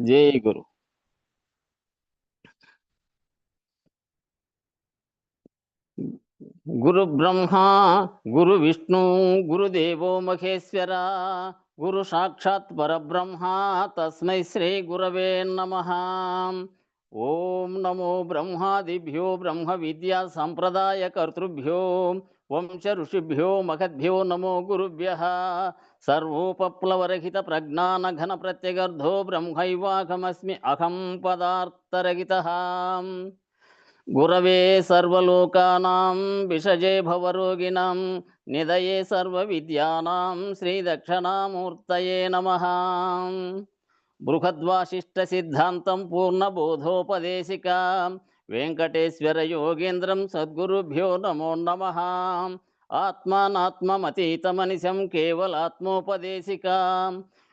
జై గురు. గురు బ్రహ్మ గురు విష్ణు గురుదేవో మహేశ్వర గురు సాక్షాత్ పరబ్రహ్మ తస్మై శ్రీ గురవే నమః. ఓం నమో బ్రహ్మాదిభ్యో బ్రహ్మ విద్యా సంప్రదాయ కర్తృభ్యో వంశ ఋషిభ్యో మహద్భ్యో నమో గురుభ్యః. సర్వోపప్లవరహిత ప్రజ్ఞాన ఘన ప్రత్యగర్ధో బ్రహ్మైవాహమస్మి అహం పదార్థరహితః. గురవే సర్వలోకానాం విషజే భవరోగిణాం నిదయే సర్వవిద్యానాం శ్రీదక్షిణామూర్తయే నమః. బృహద్వాసిష్ట సిద్ధాంతం పూర్ణబోధోపదేశికా వెంకటేశ్వర యోగేంద్రం సద్గురుభ్యో నమో నమః. ఆత్మానాత్మమతీతమనిశం కేవలాత్మోపదేశికా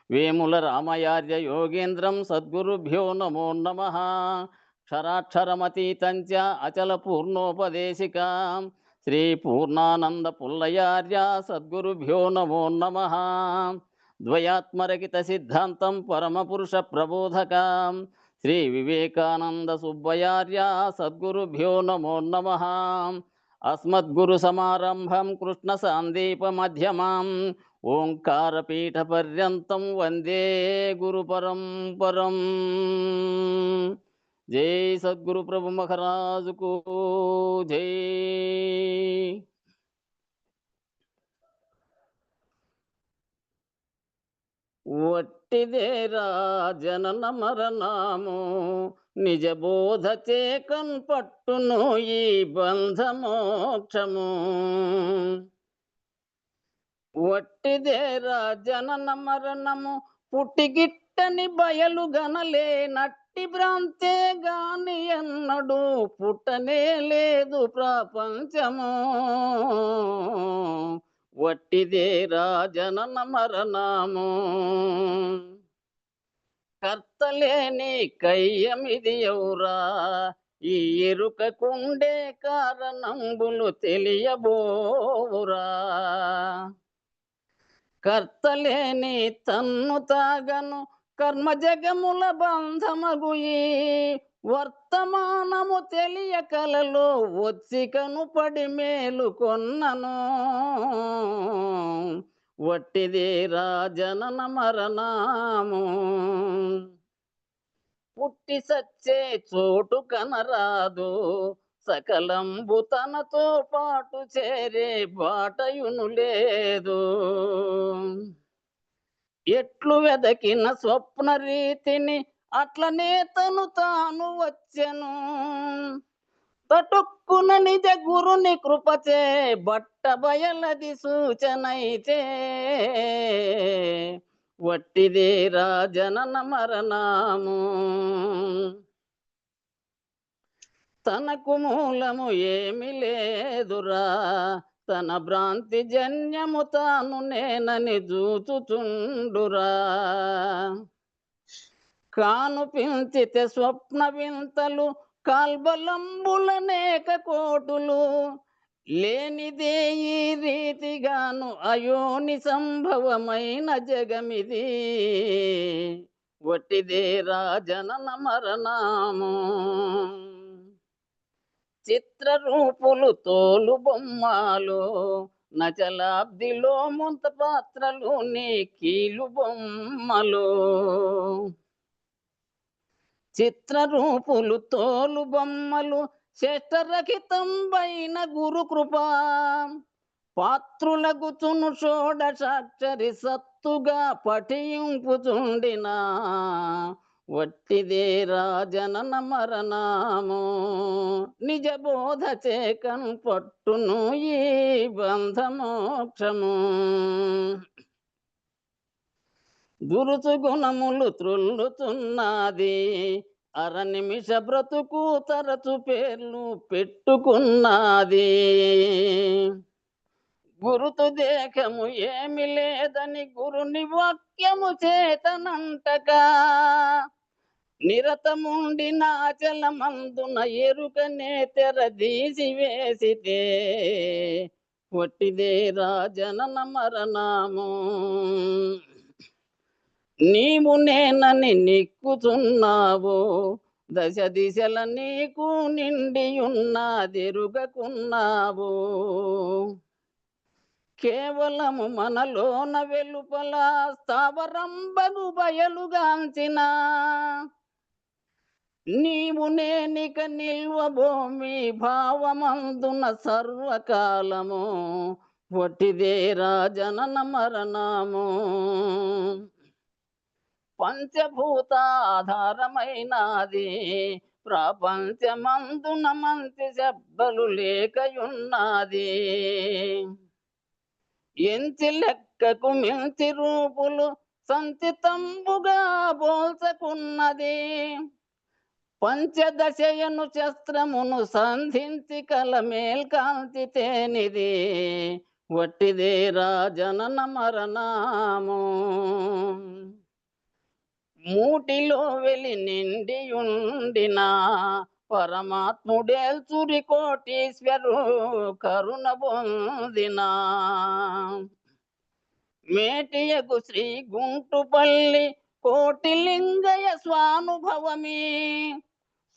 వేముల రామయార్య యోగేంద్రం సద్గురుభ్యో నమో నమః. క్షరాక్షరమతీతంచ అచల పూర్ణోపదేశికా శ్రీ పూర్ణానంద పుల్లయార్య సద్గురుభ్యో నమో నమః. ద్వయాత్మరహిత సిద్ధాంతం పరమపురుష ప్రబోధకా శ్రీ వివేకానంద సుబ్బయార్య సద్గురుభ్యో నమో నమః. అస్మద్గురు సమారంభం కృష్ణ సాందీప మధ్యమాం ఓంకారపీఠ పర్యంతం వందే గురు పరంపరం. జై సద్గురు ప్రభు మహారాజుకు జై. వట్టిదేరా జనన మరణము నిజ బోధ చేకన్ పట్టును ఈ బంధమోక్షము. వట్టిదేరా జనన మరణము పుట్టిగిట్టని బయలు గనలే నట్టి భ్రాంతే గాని ఎన్నడు పుట్టనే లేదు ప్రపంచము. వట్టిదేరా జనన మరణము కర్తలేని కయ్యమిది ఎవరా ఈ ఎరుకకుండే కారణంబులు తెలియబోవురా. కర్తలేని తన్ను తాగను కర్మ జగముల బంధమగు ఈ వర్తమానము తెలియకలలో వచ్చికను పడి మేలు కొన్నను. వట్టిదేరా జనన మరణము పుట్టి సచ్చే చోటు కనరాదు సకలంబు తనతో పాటు చేరే బాటయును లేదు. ఎట్లు వెదకిన స్వప్న రీతిని అట్లనే తను తాను వచ్చెను. తటుక్కున నిజ గురుని కృపచే బట్ట బయలది సూచనైతే వట్టిదేరా జనన మరణము. తనకు మూలము ఏమి లేదురా తన భ్రాంతి జన్యము తాను నేనని జూచుచుండురా. కాను పించితే స్వప్న వింతలు కాల్బలంబులనేక కోటులు లేనిదే ఈ రీతిగాను అయోని సంభవమైన జగమిది. వట్టిదేరా జనన మరణము. చిత్రరూపులు తోలు బొమ్మలు నచలాబ్దిలో ముంత పాత్రలు నీ కీలు బొమ్మలు. చిత్రరూపులు తోలు బొమ్మలు శేషరహితంబైన గురు కృపా పాత్రులగుచును షోడశాక్షరి సత్తుగా పఠింపుచుండిన. వట్టిదేరా జనన మరణము నిజ బోధ చేకన్ పట్టును ఈ బంధమోక్షము. దురుసు గుణములు త్రుల్లుతున్నది అర నిమిష బ్రతుకు తరచు పేర్లు పెట్టుకున్నది. గురుతు దేహము ఏమి లేదని గురుని వాక్యము చేతనంటగా నిరతముండి నాచలమందున ఎరుకనే తెరదీసి వేసితే. వట్టిదేరా జనన మరణము నీవు నేనని నిక్కుచున్నావు, దశ దిశల నీకు నిండియున్నదెరుగకున్నావు. కేవలము మనలోన వెలుపల స్థావరంబగు బయలుగాంచిన నీవు నేనిక నిల్వ భూమి భావమందున సర్వకాలము వట్టిదేరా జనన మరణము. పంచభూతాధారమైనది ప్రపంచమందున మంచి శబ్బలు లేకయున్నది. ఎంచి లెక్కకు మించి రూపులు సంచితంబుగా పోల్చుకున్నది. పంచదశయను శస్త్రమును సంధించి కలమేల్కాంతి తేనిది వట్టిదేరా జనన మరణము. మూటిలో వెలి నిండియుండిన పరమాత్ముడేల్చురి కోటీశ్వరు కరుణ పొందిన మేటియకు శ్రీ గుంటుపల్లి కోటిలింగయ స్వానుభవమి.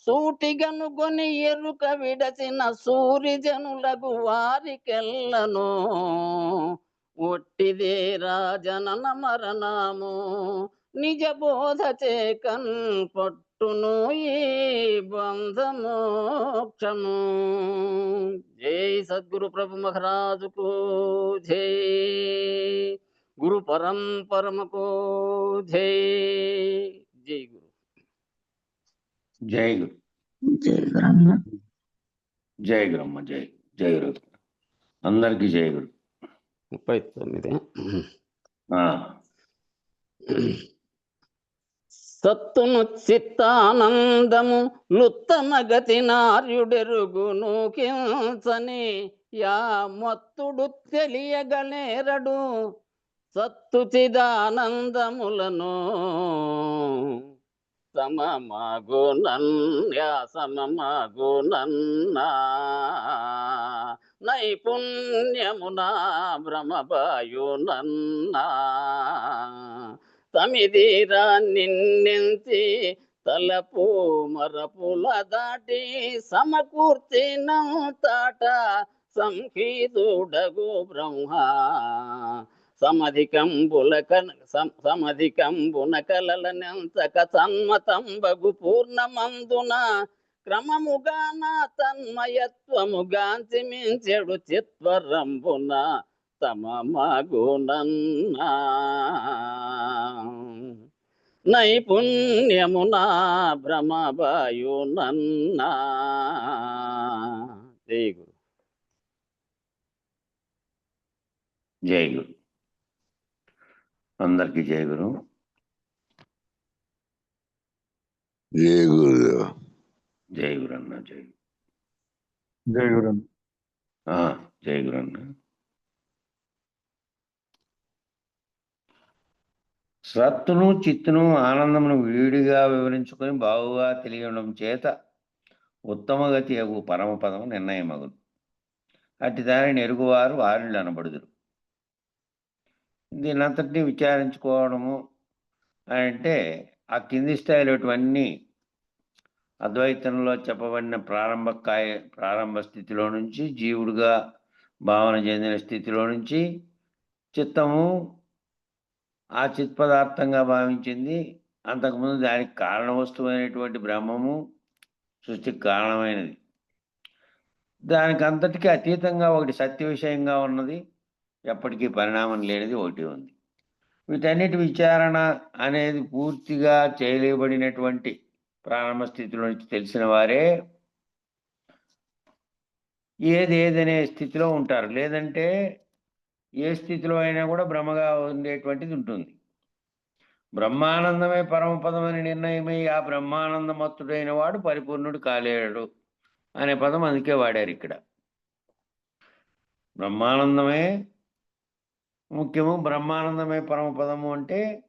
సూటిగనుగొని ఎరుక విడచిన సూరిజనులకు వారికెల్లను ఒట్టిదేరా జనన మరణము. నిజ బోధ చేకన్ పట్టును ఈ బంధమోక్షము. జై సద్గురు ప్రభు మహారాజుకు జై. గురు పరంపరమకు జై. జై గురు. జై గురు. జై గురమ్మ. జై గురమ్మ. జై జై గురు. అందరికీ జై గురు. 39. ఆ సత్తును చిత్తానందము లుత్తమ గతి నార్యుడెరుగును కించని యా మత్తుడు తెలియగనేరడు సత్తు చిదానందములను. సమమగునన్యా సమమగునన్నా నైపుణ్యమునా భ్రమభాయునన్నా. తమిదిరా నిన్నెంచి తలపు మరపుల దాటి సమకూర్చినంతట సంహితుడగు బ్రహ్మ. సమధికంబున కలలనెంతక సన్మతంబగు పూర్ణమందున క్రమముగాన తన్మయత్వముగాంచి మించెడు చిత్వరంబున తమమగునన్నా. నైపుణ్యమునా భ్రమభాయునన్నా. జై గురు. జై గురు. అందరికీ జై గురు. జై గురు. జై గురు అన్న. జై జై గురు. జై గురు అన్న. సత్తును చిత్తును ఆనందమును విడిగా వివరించుకొని బాగుగా తెలియడం చేత ఉత్తమగతి అగు పరమపదము నిర్ణయమగును. అట్టి దానిని ఎరుగువారు వారిని అనబడుదురు. దీనంతటినీ విచారించుకోవడము అంటే ఆ కింది స్థాయిలోటివన్నీ అద్వైతంలో చెప్పబడిన ప్రారంభ స్థితిలో నుంచి జీవుడుగా భావన చెందిన స్థితిలో నుంచి చిత్తము ఆ చిత్పదార్థంగా భావించింది. అంతకుముందు దానికి కారణ వస్తువైనటువంటి బ్రహ్మము సృష్టికి కారణమైనది. దానికి అంతటికీ అతీతంగా ఒకటి సత్య విషయంగా ఉన్నది, ఎప్పటికీ పరిణామం లేనిది ఒకటి ఉంది. వీటన్నిటి విచారణ అనేది పూర్తిగా చేయలేబడినటువంటి ప్రారంభ స్థితిలో నుంచి తెలిసిన వారే ఏదేదనే స్థితిలో ఉంటారు. లేదంటే ఏ స్థితిలో అయినా కూడా బ్రహ్మగా ఉండేటువంటిది ఉంటుంది. బ్రహ్మానందమే పరమపదం అని నిర్ణయమై ఆ బ్రహ్మానందమత్తుడైన వాడు పరిపూర్ణుడు కాలేడు అనే పదం అందుకే వాడారు ఇక్కడ. బ్రహ్మానందమే ముఖ్యము, బ్రహ్మానందమే పరమపదము అంటే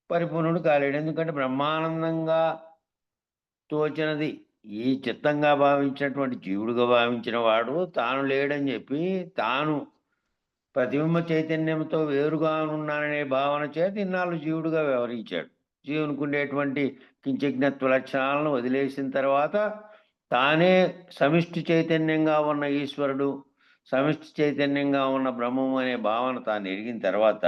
పరిపూర్ణుడు కాలేడు. ఎందుకంటే బ్రహ్మానందంగా తోచినది ఈ చిత్తంగా భావించినటువంటి జీవుడుగా భావించిన వాడు తాను లేడని చెప్పి తాను ప్రతిబింబ చైతన్యంతో వేరుగా ఉన్నాననే భావన చేత ఇన్నాళ్ళు జీవుడుగా వ్యవహరించాడు. జీవునికి ఉండేటువంటి కించజ్ఞత్వ లక్షణాలను వదిలేసిన తర్వాత తానే సమిష్టి చైతన్యంగా ఉన్న ఈశ్వరుడు, సమిష్టి చైతన్యంగా ఉన్న బ్రహ్మము అనే భావన తాను ఎరిగిన తర్వాత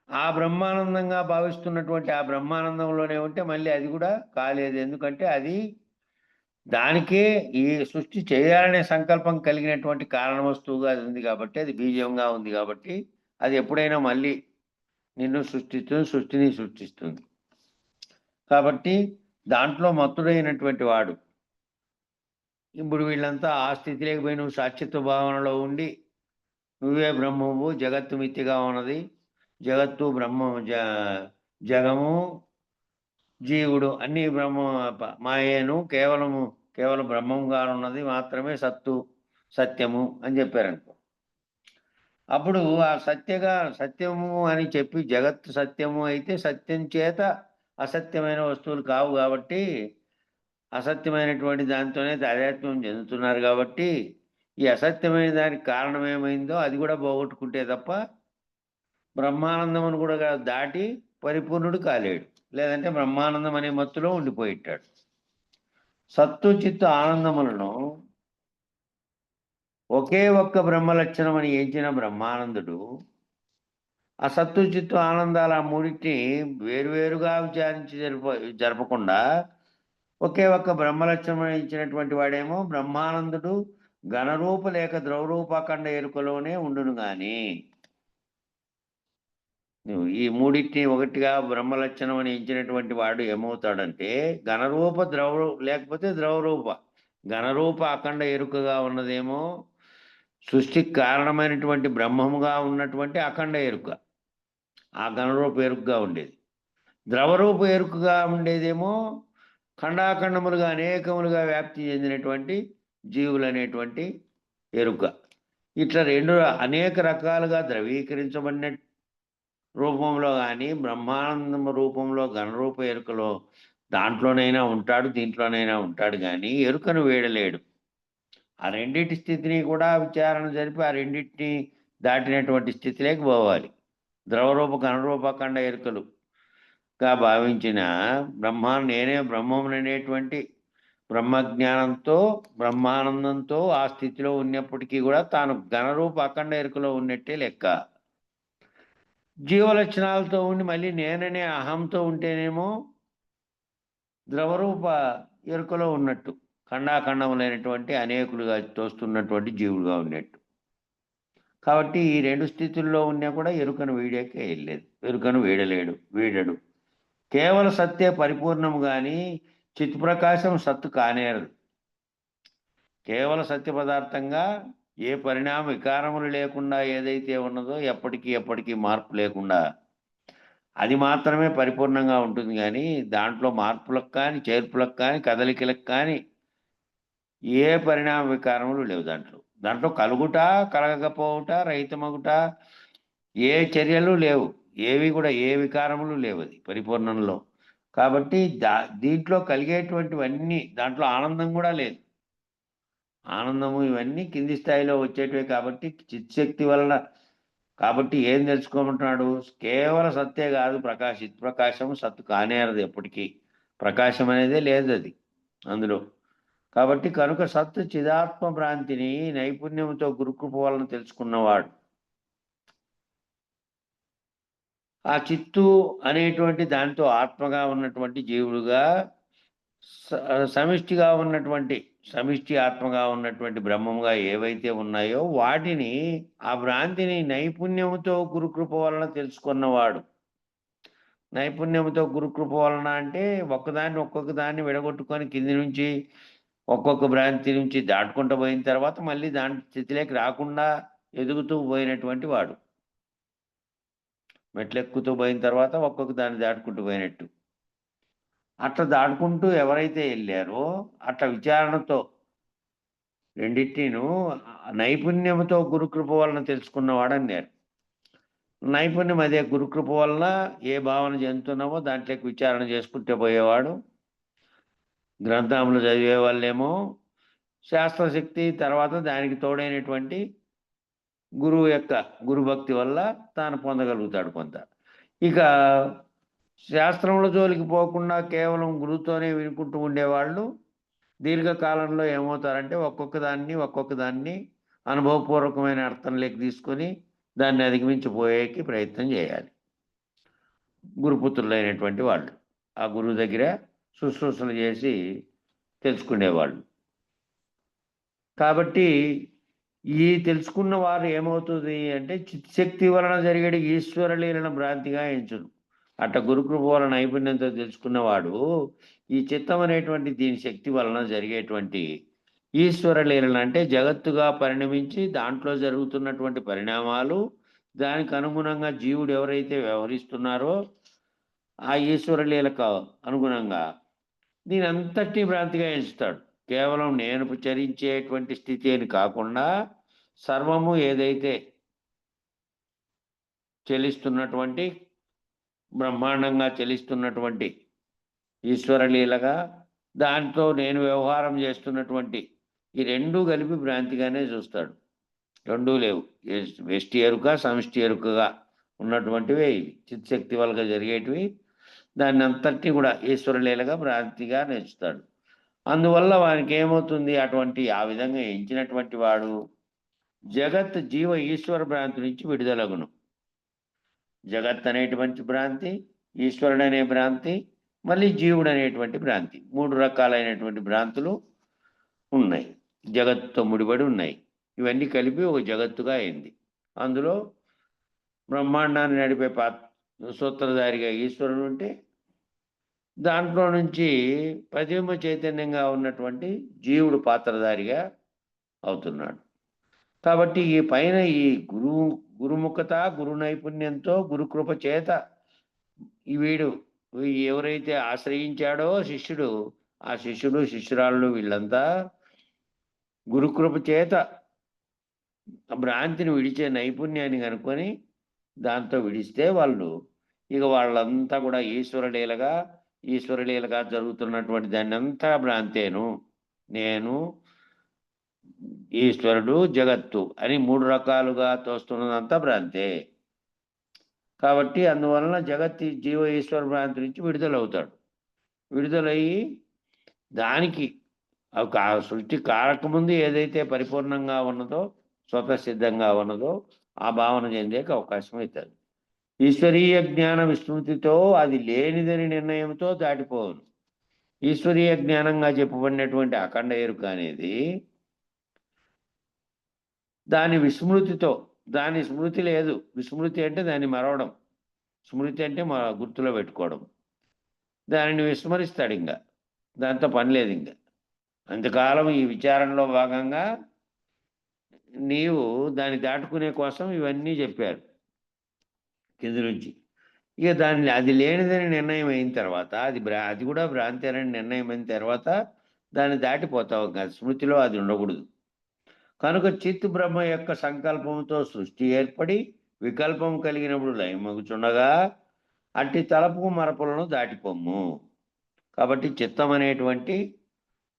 ఆ బ్రహ్మానందంగా భావిస్తున్నటువంటి ఆ బ్రహ్మానందంలోనే ఉంటే మళ్ళీ అది కూడా కాలేదు. ఎందుకంటే అది దానికే ఈ సృష్టి చేయాలనే సంకల్పం కలిగినటువంటి కారణ వస్తువుగా అది ఉంది కాబట్టి, అది బీజంగా ఉంది కాబట్టి అది ఎప్పుడైనా మళ్ళీ నిన్ను సృష్టిస్తుంది, సృష్టిని సృష్టిస్తుంది. కాబట్టి దాంట్లో మత్తుడైనటువంటి వాడు ఇప్పుడు వీళ్ళంతా ఆ స్థితిలోకి పోయి నువ్వు సాక్షిత్వ భావనలో ఉండి నువ్వే బ్రహ్మము, జగత్తు మిథ్యగా ఉన్నది, జగత్తు బ్రహ్మ జగము జీవుడు అన్ని మాయేను కేవలం బ్రహ్మంగా ఉన్నది మాత్రమే సత్యము అని చెప్పారనుకో. అప్పుడు ఆ సత్యము అని చెప్పి జగత్తు సత్యము అయితే సత్యం చేత అసత్యమైన వస్తువులు కావు కాబట్టి, అసత్యమైనటువంటి దాంతోనే తాదాత్మ్యం చెందుతున్నారు కాబట్టి ఈ అసత్యమైన దానికి కారణం ఏమైందో అది కూడా పోగొట్టుకుంటే తప్ప బ్రహ్మానందమును కూడా దాటి పరిపూర్ణుడు కాలేడు. లేదంటే బ్రహ్మానందం అనే మత్తులో ఉండిపోయిట్టాడు. సత్తు చిత్తు ఆనందములను ఒకే ఒక్క బ్రహ్మలక్షణం అని ఎంచిన బ్రహ్మానందుడు ఆ సత్తు చిత్తు ఆనందాల మూడింటిని వేరువేరుగా విచారించి జరపకుండా ఒకే ఒక్క బ్రహ్మలక్షణం ఇచ్చినటువంటి వాడేమో బ్రహ్మానందుడు ఘనరూప లేక ద్రవరూపఖండ ఎరుకలోనే ఉండును గాని నువ్వు ఈ మూడింటిని ఒకటిగా బ్రహ్మలక్షణం అని ఎంచినటువంటి వాడు ఏమవుతాడంటే ఘనరూప లేకపోతే ద్రవరూప. ఘనరూప అఖండ ఎరుకగా ఉన్నదేమో సృష్టికి కారణమైనటువంటి బ్రహ్మముగా ఉన్నటువంటి అఖండ ఎరుక, ఆ ఘనరూప ఎరుకగా ఉండేది. ద్రవరూప ఎరుకగా ఉండేదేమో ఖండాఖండములుగా అనేకములుగా వ్యాప్తి చెందినటువంటి జీవులు అనేటువంటి ఎరుక. ఇట్లా రెండు అనేక రకాలుగా ద్రవీకరించబడిన రూపంలో కానీ బ్రహ్మానందం రూపంలో ఘనరూప ఎరుకలో దాంట్లోనైనా ఉంటాడు, దీంట్లోనైనా ఉంటాడు, కానీ ఎరుకను వేడలేడు. ఆ రెండింటి స్థితిని కూడా విచారణ జరిపి ఆ రెండింటిని దాటినటువంటి స్థితిలోకి పోవాలి. ద్రవరూప ఘనరూపఖండ ఎరుకలుగా భావించిన నేనే బ్రహ్మముననేటువంటి బ్రహ్మజ్ఞానంతో బ్రహ్మానందంతో ఆ స్థితిలో ఉన్నప్పటికీ కూడా తాను ఘనరూప అఖండ ఎరుకలో ఉన్నట్టే లెక్క. జీవలక్షణాలతో ఉండి మళ్ళీ నేననే అహంతో ఉంటేనేమో ద్రవరూప ఎరుకలో ఉన్నట్టు, ఖండాఖండములైనటువంటి అనేకులుగా తోస్తున్నటువంటి జీవులుగా ఉన్నట్టు. కాబట్టి ఈ రెండు స్థితుల్లో ఉన్నా కూడా ఎరుకను వీడేకే వెళ్ళలేదు, ఎరుకను వీడడు. కేవల సత్తే పరిపూర్ణము కానీ చిత్ప్రకాశం సత్తు కానేరదు. కేవల సత్య పదార్థంగా ఏ పరిణామ వికారములు లేకుండా ఏదైతే ఉన్నదో ఎప్పటికీ మార్పు లేకుండా అది మాత్రమే పరిపూర్ణంగా ఉంటుంది. కానీ దాంట్లో మార్పులకు కానీ చేర్పులకు కానీ కదలికలకు కానీ ఏ పరిణామ వికారములు లేవు. దాంట్లో కలుగుట కలగకపోవుట రహితమగుట ఏ చర్యలు లేవు, ఏవి కూడా ఏ వికారములు లేవు అది పరిపూర్ణంలో. కాబట్టి దీంట్లో కలిగేటువంటివన్నీ దాంట్లో ఆనందం కూడా లేదు. ఆనందము ఇవన్నీ కింది స్థాయిలో వచ్చేటివే కాబట్టి చిత్శక్తి వలన. కాబట్టి ఏం తెలుసుకోమంటున్నాడు? కేవల సత్తే కాదు ప్రకాశము సత్తు కానేరదు. ఎప్పటికీ ప్రకాశం అనేదే లేదు అది అందులో. కాబట్టి కనుక సత్తు చిదాత్మ భ్రాంతిని నైపుణ్యంతో గురుకృప వలన తెలుసుకున్నవాడు ఆ చిత్తు అనేటువంటి దాంతో ఆత్మగా ఉన్నటువంటి జీవుడుగా సమిష్టి ఆత్మగా ఉన్నటువంటి బ్రహ్మముగా ఏవైతే ఉన్నాయో వాటిని ఆ భ్రాంతిని నైపుణ్యముతో గురుకృప వలన తెలుసుకున్నవాడు. నైపుణ్యముతో గురుకృప వలన అంటే ఒక్కొక్క దాన్ని విడగొట్టుకొని కింది నుంచి ఒక్కొక్క భ్రాంతి నుంచి దాటుకుంటూ పోయిన తర్వాత మళ్ళీ దాని స్థితిలోకి రాకుండా ఎదుగుతూ పోయినటువంటి వాడు. మెట్లెక్కుతూ పోయిన తర్వాత ఒక్కొక్క దాన్ని దాటుకుంటూ పోయినట్టు అట్లా దాటుకుంటూ ఎవరైతే వెళ్ళారో అట్లా విచారణతో రెండింటిను నైపుణ్యంతో గురుకృప వలన తెలుసుకున్నవాడు అన్నారు. నైపుణ్యం అదే గురుకృప వలన ఏ భావన చెందుతున్నామో దాంట్లోకి విచారణ చేసుకుంటూ పోయేవాడు. గ్రంథములు చదివే వాళ్ళేమో శాస్త్రశక్తి, తర్వాత దానికి తోడైనటువంటి గురువు యొక్క గురుభక్తి వల్ల తాను పొందగలుగుతాడు కొంత. ఇక శాస్త్రంలో జోలికి పోకుండా కేవలం గురువుతోనే వినుకుంటూ ఉండేవాళ్ళు దీర్ఘకాలంలో ఏమవుతారంటే ఒక్కొక్క దాన్ని అనుభవపూర్వకమైన అర్థంలోకి తీసుకొని దాన్ని అధిగమించిపోయేకి ప్రయత్నం చేయాలి. గురుపుత్రులైనటువంటి వాళ్ళు ఆ గురువు దగ్గర శుశ్రూషలు చేసి తెలుసుకునేవాళ్ళు. కాబట్టి ఈ తెలుసుకున్న వారు ఏమవుతుంది అంటే చిత్శక్తి వలన జరిగే ఈశ్వరలీలను భ్రాంతిగా ఎంచును. అట్ట గురుకృప వలన నైపుణ్యంతో తెలుసుకున్నవాడు ఈ చిత్తం అనేటువంటి దీని శక్తి వలన జరిగేటువంటి ఈశ్వరలీలను అంటే జగత్తుగా పరిణమించి దాంట్లో జరుగుతున్నటువంటి పరిణామాలు, దానికి అనుగుణంగా జీవుడు ఎవరైతే వ్యవహరిస్తున్నారో ఆ ఈశ్వరలీలకు అనుగుణంగా దీని అంతటి భ్రాంతిగా ఎంచుతాడు. కేవలం నేను చరించేటువంటి స్థితి అని కాకుండా సర్వము ఏదైతే చెలిస్తున్నటువంటి బ్రహ్మాండంగా చెలిస్తున్నటువంటి ఈశ్వరలీలగా దాంతో నేను వ్యవహారం చేస్తున్నటువంటి ఈ రెండూ కలిపి భ్రాంతిగానే చూస్తాడు. రెండూ లేవు, వ్యష్టి ఎరుక సమిష్టి ఎరుకగా ఉన్నటువంటివే ఇవి చిత్శక్తి వల్ల జరిగేటివి. దాన్ని అంతటి కూడా ఈశ్వరలీలగా భ్రాంతిగా నేర్చుతాడు. అందువల్ల వానికి ఏమవుతుంది, అటువంటి ఆ విధంగా ఎంచినటువంటి వాడు జగత్ జీవ ఈశ్వర భ్రాంతి నుంచి విడుదలగును. జగత్ అనేటువంటి భ్రాంతి, ఈశ్వరుడు అనే భ్రాంతి, మళ్ళీ జీవుడు అనేటువంటి భ్రాంతి, 3 రకాలైనటువంటి భ్రాంతులు ఉన్నాయి, జగత్తుతో ముడిపడి ఉన్నాయి. ఇవన్నీ కలిపి ఒక జగత్తుగా అయింది. అందులో బ్రహ్మాండాన్ని నడిపే సూత్రధారిగా ఈశ్వరుడు ఉంటే దాంట్లో నుంచి ప్రతిబింబ చైతన్యంగా ఉన్నటువంటి జీవుడు పాత్రధారిగా అవుతున్నాడు. కాబట్టి ఈ పైన ఈ గురుముఖత, గురు నైపుణ్యంతో, గురుకృప చేత వీడు ఎవరైతే ఆశ్రయించాడో శిష్యుడు, ఆ శిష్యురాళ్ళు వీళ్ళంతా గురుకృప చేత భ్రాంతిని విడిచే నైపుణ్యాన్ని కనుక్కొని దాంతో విడిస్తే వాళ్ళంతా కూడా ఈశ్వరలీలగా జరుగుతున్నటువంటి దాన్ని అంతా భ్రాంతేను, నేను ఈశ్వరుడు జగత్తు అని 3 రకాలుగా తోస్తున్నదంతా భ్రాంతే. కాబట్టి అందువలన జగత్ జీవ ఈశ్వర భ్రాంతి నుంచి విడుదలవుతాడు. విడుదలయ్యి దానికి సృష్టి కారకముందు ఏదైతే పరిపూర్ణంగా ఉన్నదో, స్వతసిద్ధంగా ఉన్నదో ఆ భావన చెందేక అవకాశం అవుతుంది. ఈశ్వరీయ జ్ఞాన విస్మృతితో అది లేనిదని నిర్ణయంతో దాటిపోవును. ఈశ్వరీయ జ్ఞానంగా చెప్పబడినటువంటి అఖండ ఎరుక అనేది దాని విస్మృతితో, దాని స్మృతి లేదు. విస్మృతి అంటే దాన్ని మరవడం, స్మృతి అంటే గుర్తులో పెట్టుకోవడం. దానిని విస్మరిస్తాడు, ఇంకా దాంతో పని లేదు. ఇంకా అంతకాలం ఈ విచారణలో భాగంగా నీవు దాన్ని దాటుకునే కోసం ఇవన్నీ చెప్పారు కింద నుంచి. ఇక అది లేనిదని నిర్ణయం అయిన తర్వాత, అది కూడా భ్రాంతి అని నిర్ణయం అయిన తర్వాత దాన్ని దాటిపోతావు. స్మృతిలో అది ఉండకూడదు. కనుక చిత్ బ్రహ్మ యొక్క సంకల్పంతో సృష్టి ఏర్పడి వికల్పం కలిగినప్పుడు లయమగుచుండగా అట్టి తలపు మరపులను దాటిపోమ్ము. కాబట్టి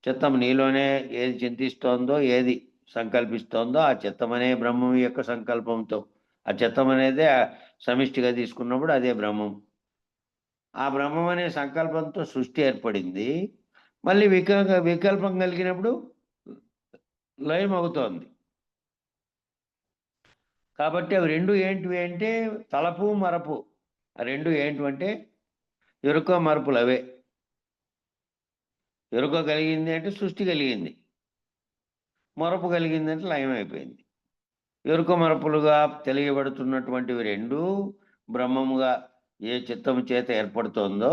చిత్తం నీలోనే ఏది చింతిస్తోందో, ఏది సంకల్పిస్తోందో ఆ చిత్తమనే బ్రహ్మం యొక్క సంకల్పంతో, ఆ చిత్తం అనేదే సమిష్టిగా తీసుకున్నప్పుడు అదే బ్రహ్మం. ఆ బ్రహ్మం అనే సంకల్పంతో సృష్టి ఏర్పడింది. మళ్ళీ వికల్పం కలిగినప్పుడు లయం అవుతోంది. కాబట్టి అవి రెండు ఏంటివి అంటే తలపు మరపు. ఆ రెండు ఏంటివంటే ఎరుక మరపులు. అవే ఎరుక కలిగింది అంటే సృష్టి కలిగింది, మరపు కలిగింది అంటే లయం అయిపోయింది. ఎరుక మరపులుగా తెలియబడుతున్నటువంటివి రెండు బ్రహ్మముగా ఏ చిత్తము చేత ఏర్పడుతోందో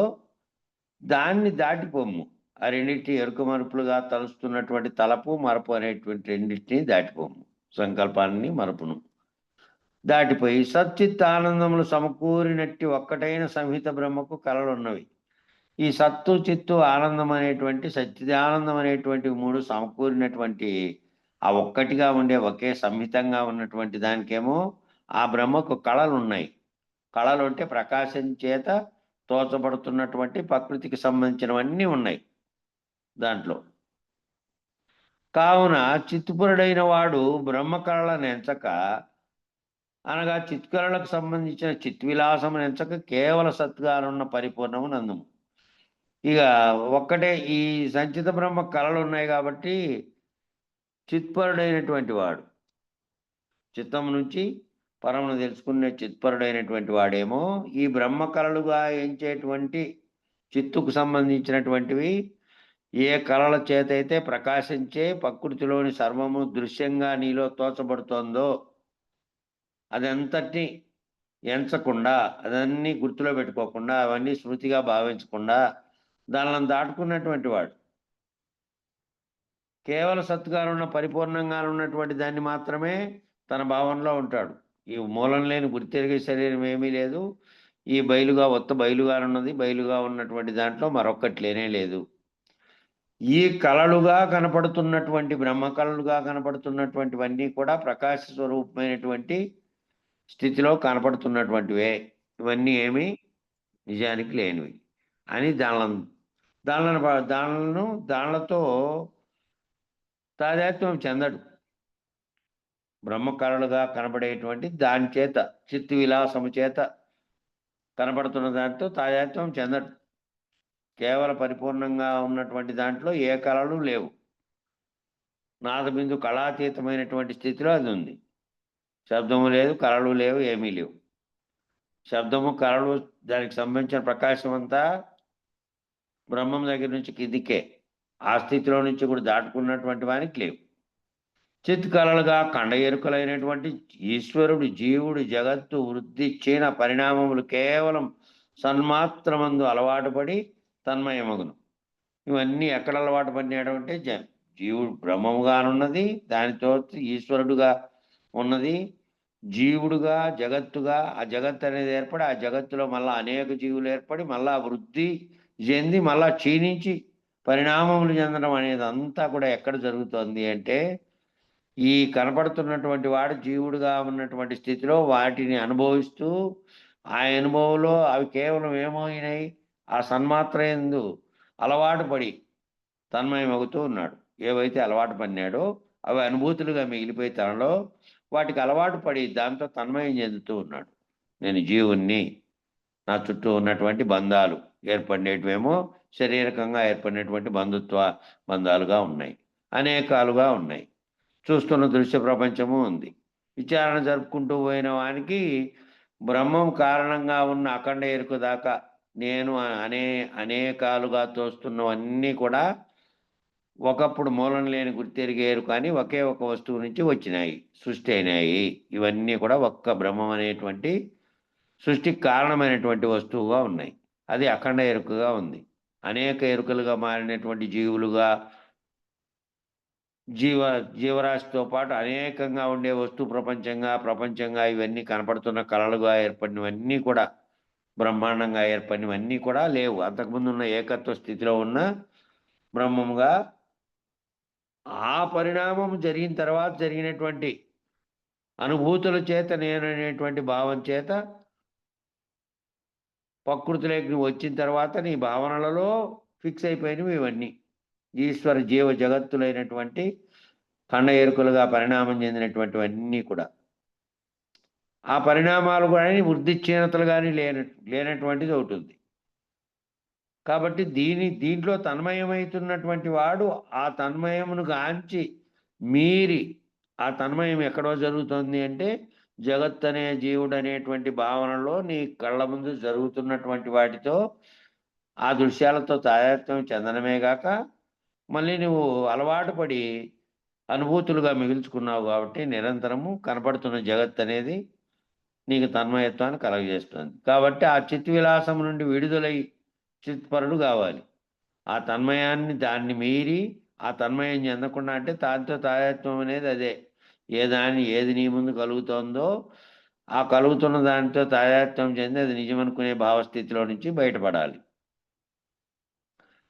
దాన్ని దాటిపోము. ఆ రెండింటి ఎరుక మరపులుగా తలుస్తున్నటువంటి తలపు మరపు అనేటువంటి రెండింటిని దాటిపోము. సంకల్పాన్ని మరపును దాటిపోయి సచ్చిత్ ఆనందములు సమకూరినట్టి ఒక్కటైన సంహిత బ్రహ్మకు కలలున్నవి. ఈ సత్తు చిత్తు ఆనందం అనేటువంటి సచ్చిదానందం అనేటువంటి 3 సమకూరినటువంటి ఆ ఒక్కటిగా ఉండే ఒకే సంహితంగా ఉన్నటువంటి దానికేమో ఆ బ్రహ్మకు కళలు ఉన్నాయి. కళలు అంటే ప్రకాశం చేత తోచబడుతున్నటువంటి ప్రకృతికి సంబంధించినవన్నీ ఉన్నాయి దాంట్లో. కావున చిత్తుపరుడైన వాడు బ్రహ్మకళలను ఎంచక, అనగా చిత్కళలకు సంబంధించిన చిత్విలాసమును ఎంచక కేవల సత్గానున్న పరిపూర్ణము నందుము. ఇక ఒక్కటే ఈ సంచిత బ్రహ్మ కళలు ఉన్నాయి కాబట్టి చిత్పరుడైనటువంటి వాడు, చిత్తం నుంచి పరమును తెలుసుకునే చిత్పరుడైనటువంటి వాడేమో ఈ బ్రహ్మ కళలుగా ఎంచేటువంటి చిత్తుకు సంబంధించినటువంటివి ఏ కళల చేత అయితే ప్రకాశించే ప్రకృతిలోని సర్వము దృశ్యంగా నీలో తోచబడుతోందో అదంతటిని ఎంచకుండా, అదన్నీ గుర్తులో పెట్టుకోకుండా, అవన్నీ స్మృతిగా భావించకుండా దానిని దాటుకున్నటువంటి వాడు, కేవల సత్తుగానున్న పరిపూర్ణంగా ఉన్నటువంటి దాన్ని మాత్రమే తన భావనలో ఉంటాడు. ఈ మూలం లేని గుర్తెరిగే శరీరం ఏమీ లేదు, ఈ బయలుగా బయలుగా ఉన్నది, బయలుగా ఉన్నటువంటి దాంట్లో మరొక్కటి లేనే లేదు. ఈ కళలుగా కనపడుతున్నటువంటి బ్రహ్మ కళలుగా కనపడుతున్నటువంటివన్నీ కూడా ప్రకాశ స్వరూపమైనటువంటి స్థితిలో కనపడుతున్నటువంటివే, ఇవన్నీ ఏమి నిజానికి లేనివి అని దానిలతో తాదాత్మ్యం చెందడు. బ్రహ్మ కళలుగా కనబడేటువంటి దాని చేత, చిత్తు విలాసము చేత కనపడుతున్న దాంతో తాదాత్మ్యం చెందడు. కేవల పరిపూర్ణంగా ఉన్నటువంటి దాంట్లో ఏ కళలు లేవు. నాదబిందు కళాతీతమైనటువంటి స్థితిలో అది ఉంది. శబ్దము లేదు, కళలు లేవు, ఏమీ లేవు. శబ్దము, కళలు, దానికి సంబంధించిన ప్రకాశం అంతా బ్రహ్మం దగ్గర నుంచి కిందికే, ఆ స్థితిలో నుంచి కూడా దాటుకున్నటువంటి వానికి లేవు. చిత్ కళలుగా కండ ఎరుకలైనటువంటి ఈశ్వరుడు, జీవుడు, జగత్తు వృద్ధి క్షీణ పరిణామములు కేవలం సన్మాత్రమందు అలవాటు పడి తన్మయమగును. ఇవన్నీ ఎక్కడ అలవాటు పడినాడు అంటే జీవుడు బ్రహ్మముగానున్నది, దానితో ఈశ్వరుడుగా ఉన్నది, జీవుడుగా, జగత్తుగా, ఆ జగత్తు అనేది ఏర్పడి ఆ జగత్తులో మళ్ళా అనేక జీవులు ఏర్పడి మళ్ళా వృద్ధి చెంది మళ్ళా క్షీణించి పరిణామములు చెందడం అనేది అంతా కూడా ఎక్కడ జరుగుతుంది అంటే ఈ కనపడుతున్నటువంటి వాడు జీవుడుగా ఉన్నటువంటి స్థితిలో వాటిని అనుభవిస్తూ ఆ అనుభవంలో అవి కేవలం ఏమైనాయి, ఆ సన్మాత్ర యందు అలవాటు పడి తన్మయమవుతూ ఉన్నాడు. ఏవైతే అలవాటు పడినాడో అవి అనుభూతులుగా మిగిలిపోయి తనలో వాటికి అలవాటు పడి దాంతో తన్మయం చెందుతూ ఉన్నాడు. నేను జీవుణ్ణి, నా చుట్టూ ఉన్నటువంటి బంధాలు ఏర్పడినవేమో శారీరకంగా ఏర్పడినటువంటి బంధాలుగా ఉన్నాయి, అనేకాలుగా ఉన్నాయి. చూస్తున్న దృశ్య ప్రపంచము ఉంది. విచారణ జరుపుకుంటూ పోయిన వానికి బ్రహ్మం కారణంగా ఉన్న అఖండ ఎరుక దాకా నేను అనేకాలుగా తోస్తున్నవన్నీ కూడా ఒకప్పుడు మూలం లేని గుర్తెరిగేరు కానీ ఒకే ఒక వస్తువు నుంచి వచ్చినాయి, సృష్టి అయినాయి. ఇవన్నీ కూడా ఒక్క బ్రహ్మం అనేటువంటి సృష్టికి కారణమైనటువంటి వస్తువుగా ఉన్నాయి. అది అఖండ ఎరుకగా ఉంది. అనేక ఎరుకలుగా మారినటువంటి జీవులుగా, జీవరాశితో పాటు అనేకంగా ఉండే వస్తు ప్రపంచంగా ఇవన్నీ కనపడుతున్న కళలుగా ఏర్పడినవన్నీ కూడా, బ్రహ్మాండంగా ఏర్పడినవన్నీ కూడా లేవు. అంతకుముందు ఉన్న ఏకత్వ స్థితిలో ఉన్న బ్రహ్మముగా ఆ పరిణామం జరిగిన తర్వాత జరిగినటువంటి అనుభూతుల చేత, నేను అనేటువంటి భావం చేత ప్రకృతిలోకి వచ్చిన తర్వాత నీ భావనలలో ఫిక్స్ అయిపోయినవి ఇవన్నీ ఈశ్వర జీవ జగత్తులైనటువంటి ఖండ ఎరుకలుగా పరిణామం చెందినటువంటివన్నీ కూడా. ఆ పరిణామాలు కానీ వృద్ధి క్షీణతలు కానీ లేనటువంటిది ఒకటి ఉంది. కాబట్టి దీంట్లో తన్మయమవుతున్నటువంటి వాడు ఆ తన్మయమును గాంచి మీరి, ఆ తన్మయం ఎక్కడో జరుగుతుంది అంటే జగత్ అనే జీవుడు అనేటువంటి భావనలో నీ కళ్ళ ముందు జరుగుతున్నటువంటి వాటితో ఆ దృశ్యాలతో తాదాత్మ్యం చెందడమే గాక మళ్ళీ నువ్వు అలవాటు పడి అనుభూతులుగా మిగుల్చుకున్నావు కాబట్టి నిరంతరము కనపడుతున్న జగత్ అనేది నీకు తన్మయత్వాన్ని కలగజేస్తుంది. కాబట్టి ఆ చిత్ విలాసం నుండి విడుదలై చిత్పరుడు కావాలి. ఆ తన్మయాన్ని దాన్ని మీరి ఆ తన్మయం చెందకుండా అంటే దాంతో తాదాత్మ్యం అనేది అదే. ఏది నీ ముందు కలుగుతోందో ఆ కలుగుతున్న దానితో తాదాత్మ్యం చెంది అది నిజమనుకునే భావస్థితిలో నుంచి బయటపడాలి.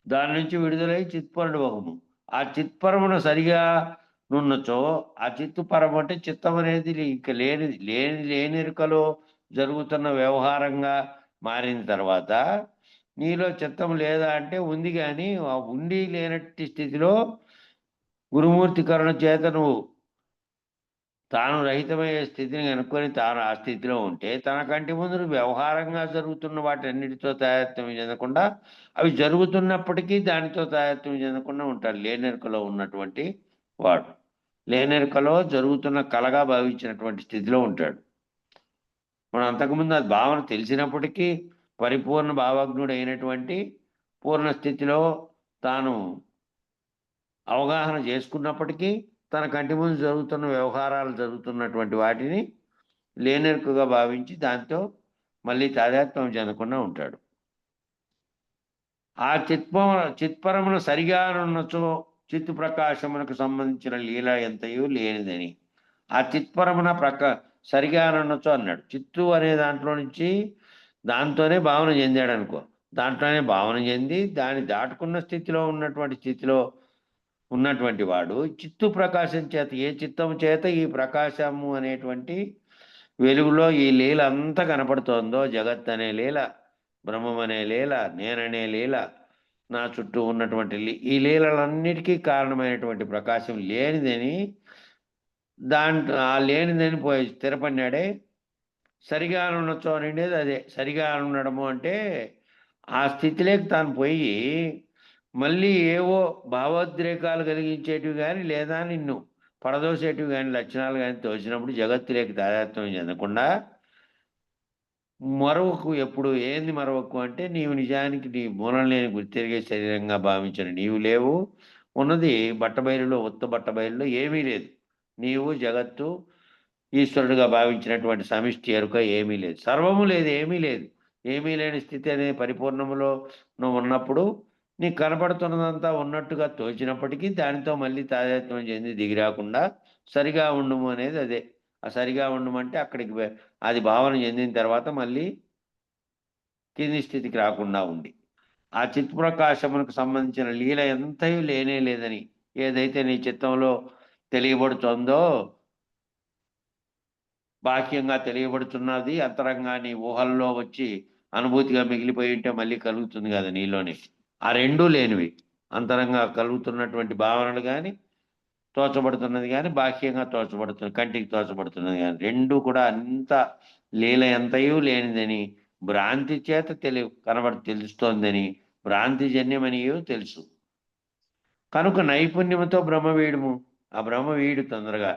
దాని నుంచి విడుదలై చిత్పరుడు వహము. ఆ చిత్పరమును సరిగా నున్నచో, ఆ చిత్తుపరం అంటే చిత్తం అనేది ఇంక లేనిరుకలో జరుగుతున్న వ్యవహారంగా మారిన తర్వాత నీలో చిత్తం లేదా అంటే ఉంది, కానీ ఆ ఉండి లేనట్టి స్థితిలో గురుమూర్తి కరుణ చేత నువ్వు తాను రహితమయ్యే స్థితిని కనుక్కొని తాను ఆ స్థితిలో ఉంటే తన కంటి ముందు వ్యవహారంగా జరుగుతున్న వాటన్నిటితో తాదాత్మ్యం చెందకుండా అవి జరుగుతున్నప్పటికీ దానితో తాదాత్మ్యం చెందకుండా ఉంటాడు లేనెరుకలో ఉన్నటువంటి వాడు. లేనెరుకలో జరుగుతున్న కళగా భావించినటువంటి స్థితిలో ఉంటాడు. మనం అంతకుముందు అది భావన తెలిసినప్పటికీ పరిపూర్ణ భావజ్ఞుడు అయినటువంటి పూర్ణ స్థితిలో తాను అవగాహన చేసుకున్నప్పటికీ తన కంటి ముందు జరుగుతున్న వ్యవహారాలు జరుగుతున్నటువంటి వాటిని లేనెరుకగా భావించి దాంతో మళ్ళీ తాదాత్మ్యం చెందకుండా ఉంటాడు. ఆ చిత్పరమున సరిగా ఉన్నచో చిత్తు ప్రకాశమునకు సంబంధించిన లీల ఎంతయో లేనిదని. ఆ చిత్పరమున సరిగా ఉన్నచో అన్నాడు. చిత్తు అనే దాంట్లో నుంచి దాంతోనే భావన చెందాడు అనుకో, దాంట్లోనే భావన చెంది దాన్ని దాటుకున్న స్థితిలో ఉన్నటువంటి వాడు చిత్తు ప్రకాశం చేత, ఏ చిత్తము చేత ఈ ప్రకాశము అనేటువంటి వెలుగులో ఈ లీల అంతా కనపడుతోందో, జగత్ అనే లీల, బ్రహ్మం అనే లీల, నేననే లీల, నా చుట్టూ ఉన్నటువంటి ఈ లీలలన్నిటికీ కారణమైనటువంటి ప్రకాశం లేనిదని, ఆ లేనిదని పోయి స్థిరపడినాడే. సరిగా ఉండొచ్చో అనేది అదే. సరిగా ఉండడము అంటే ఆ స్థితిలోకి తాను పోయి మళ్ళీ ఏవో భావోద్రేకాలు కలిగించేటివి కానీ లేదా నిన్ను పడదోసేటివి కానీ లక్షణాలు కానీ తోచినప్పుడు జగత్తులోకి తాదాత్మ్యం చెందకుండా మరొకకు ఎప్పుడు ఏంది మరొకకు అంటే నీవు నిజానికి నీ మూలం లేని గుర్తిరిగే శరీరంగా భావించిన నీవు లేవు. ఉన్నది బట్టబయలులో, ఉత్త బట్టబయలులో ఏమీ లేదు. నీవు జగత్తు ఈశ్వరుడుగా భావించినటువంటి సమిష్టి ఎరుక ఏమీ లేదు. సర్వము లేదు, ఏమీ లేదు. ఏమీ లేని స్థితి అనే పరిపూర్ణములో నువ్వు ఉన్నప్పుడు నీకు కనపడుతున్నదంతా ఉన్నట్టుగా తోచినప్పటికీ దానితో మళ్ళీ తాదాత్మ్యం చెంది దిగిరాకుండా సరిగా ఉండుము అనేది అదే. ఆ సరిగా ఉండమంటే అక్కడికి అది భావన చెందిన తర్వాత మళ్ళీ కింది స్థితికి రాకుండా ఉంది. ఆ చిత్ప్రకాశమునకు సంబంధించిన లీల ఎంతయూ లేనే లేదని ఏదైతే నీ చిత్తంలో తెలియబడుతుందో, బాహ్యంగా తెలియబడుతున్నది, అంతరంగా నీ ఊహల్లో వచ్చి అనుభూతిగా మిగిలిపోయి ఉంటే మళ్ళీ కలుగుతుంది కదా నీలోనే. ఆ రెండూ లేనివి. అంతరంగా కలుగుతున్నటువంటి భావనలు కానీ, తోచబడుతున్నది కానీ, బాహ్యంగా తోచబడుతున్నది, కంటికి తోచబడుతున్నది కానీ, రెండూ కూడా అంత లీల ఎంతయూ లేనిదని, భ్రాంతి చేత తెలుస్తోందని, భ్రాంతి జన్యమనియో తెలుసు. కనుక నైపుణ్యముతో బ్రహ్మవీడుము. ఆ బ్రహ్మవీడు తొందరగా.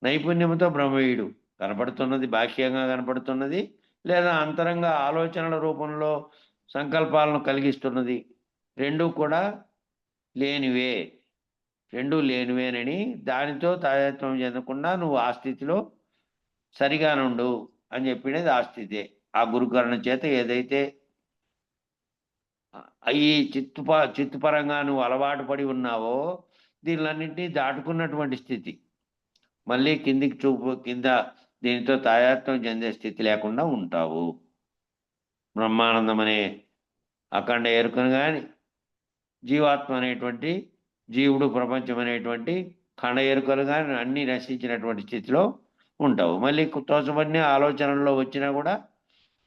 నైపుణ్యముతో బ్రహ్మవీడు. కనపడుతున్నది బాహ్యంగా కనపడుతున్నది, లేదా అంతరంగా ఆలోచనల రూపంలో సంకల్పాలను కలిగిస్తున్నది, రెండూ కూడా లేనివే. రెండూ లేనివేనని దానితో తాదాత్మ్యం చెందకుండా నువ్వు ఆ స్థితిలో సరిగా నుండు అని చెప్పినది ఆ స్థితే. ఆ గురుకరణ చేత ఏదైతే ఈ చిత్తుపరంగా నువ్వు అలవాటు పడి ఉన్నావో దీనిలన్నింటినీ దాటుకున్నటువంటి స్థితి. మళ్ళీ కింద దీనితో తాదాత్మ్యం చెందే స్థితి లేకుండా ఉంటావు. బ్రహ్మానందం అనే అఖండ ఎరుకను కానీ, జీవాత్మ అనేటువంటి జీవుడు, ప్రపంచం అనేటువంటి ఖండ ఎరుకలు కానీ అన్నీ నశించినటువంటి స్థితిలో ఉంటావు. మళ్ళీ తోచబడిన ఆలోచనల్లో వచ్చినా కూడా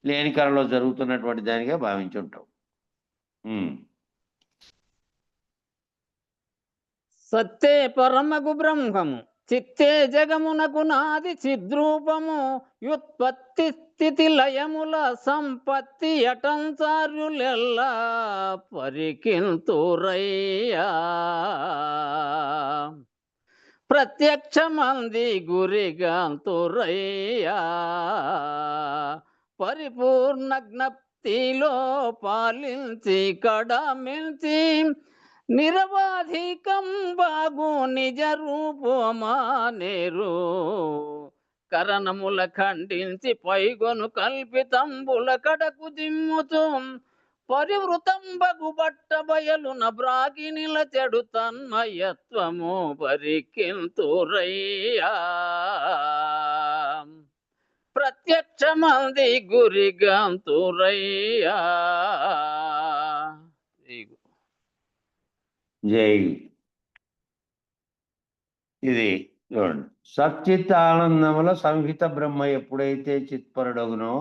లేని కళలో జరుగుతున్నటువంటి దానిగా భావించి ఉంటావు. సత్తే పరమగు బ్రహ్మము, చిత్తే జగమునకు నాది చిద్రూపము, యుత్పత్తి స్థితి లయముల సంపత్తి అటంచార్యులెల్లా పరికింతురయ్యా. ప్రత్యక్షమంది గురిగాంతురయ్యా. పరిపూర్ణ జ్ఞప్తిలో పాలించి కడమించి నిరవాధికం బాగు నిజ రూపమానేరు. కరణముల ఖండించి పైగొను కల్పితంబుల కడకు దిమ్ముతూ పరివృతం బగు బట్ట బయలున బ్రాగి నిలచెడు తన్మయత్వము పరికింతురయ్యా. ప్రత్యక్షమంది గురిగాంతురయ్యా. జై. ఇది చూడండి. సచ్చిత్ ఆనందముల సంహిత బ్రహ్మ ఎప్పుడైతే చిత్పరుడగునో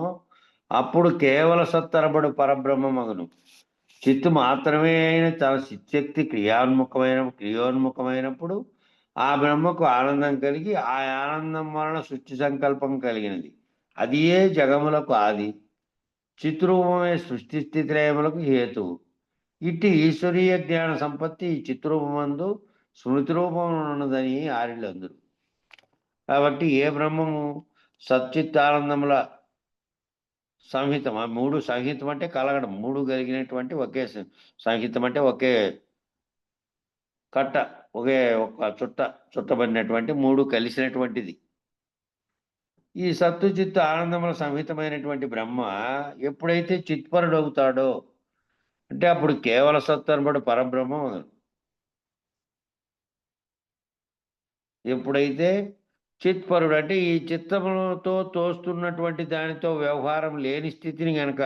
అప్పుడు కేవల సత్తరబడు పరబ్రహ్మమగును. చిత్తు మాత్రమే అయిన తన చిత్తశక్తి క్రియోన్ముఖమైనప్పుడు ఆ బ్రహ్మకు ఆనందం కలిగి ఆ ఆనందం వలన సృష్టి సంకల్పం కలిగినది. అది ఏ జగములకు ఆది. చిత్రూపమే సృష్టి స్థితిలయములకు హేతువు. ఇట్టి ఈశ్వరీయ జ్ఞాన సంపత్తి ఈ చిత్రూపమందు స్మృతి రూపంలో ఉన్నదని ఆరిలందరూ. కాబట్టి ఏ బ్రహ్మము సచ్చిత్తానందముల సంహితం, ఆ మూడు సంహితం అంటే కలగడం, మూడు కలిగినటువంటి ఒకే సంహితం అంటే ఒకే కట్ట, ఒకే ఒక చుట్టబడినటువంటి మూడు కలిసినటువంటిది. ఈ సత్తు చిత్తు ఆనందముల సంహితమైనటువంటి బ్రహ్మ ఎప్పుడైతే చిత్పరుడు అవుతాడో అంటే అప్పుడు కేవల సత్తు అనబడు పరబ్రహ్మ మొదలు. ఎప్పుడైతే చిత్పరుడు అంటే ఈ చిత్తములతో తోస్తున్నటువంటి దానితో వ్యవహారం లేని స్థితిని గనక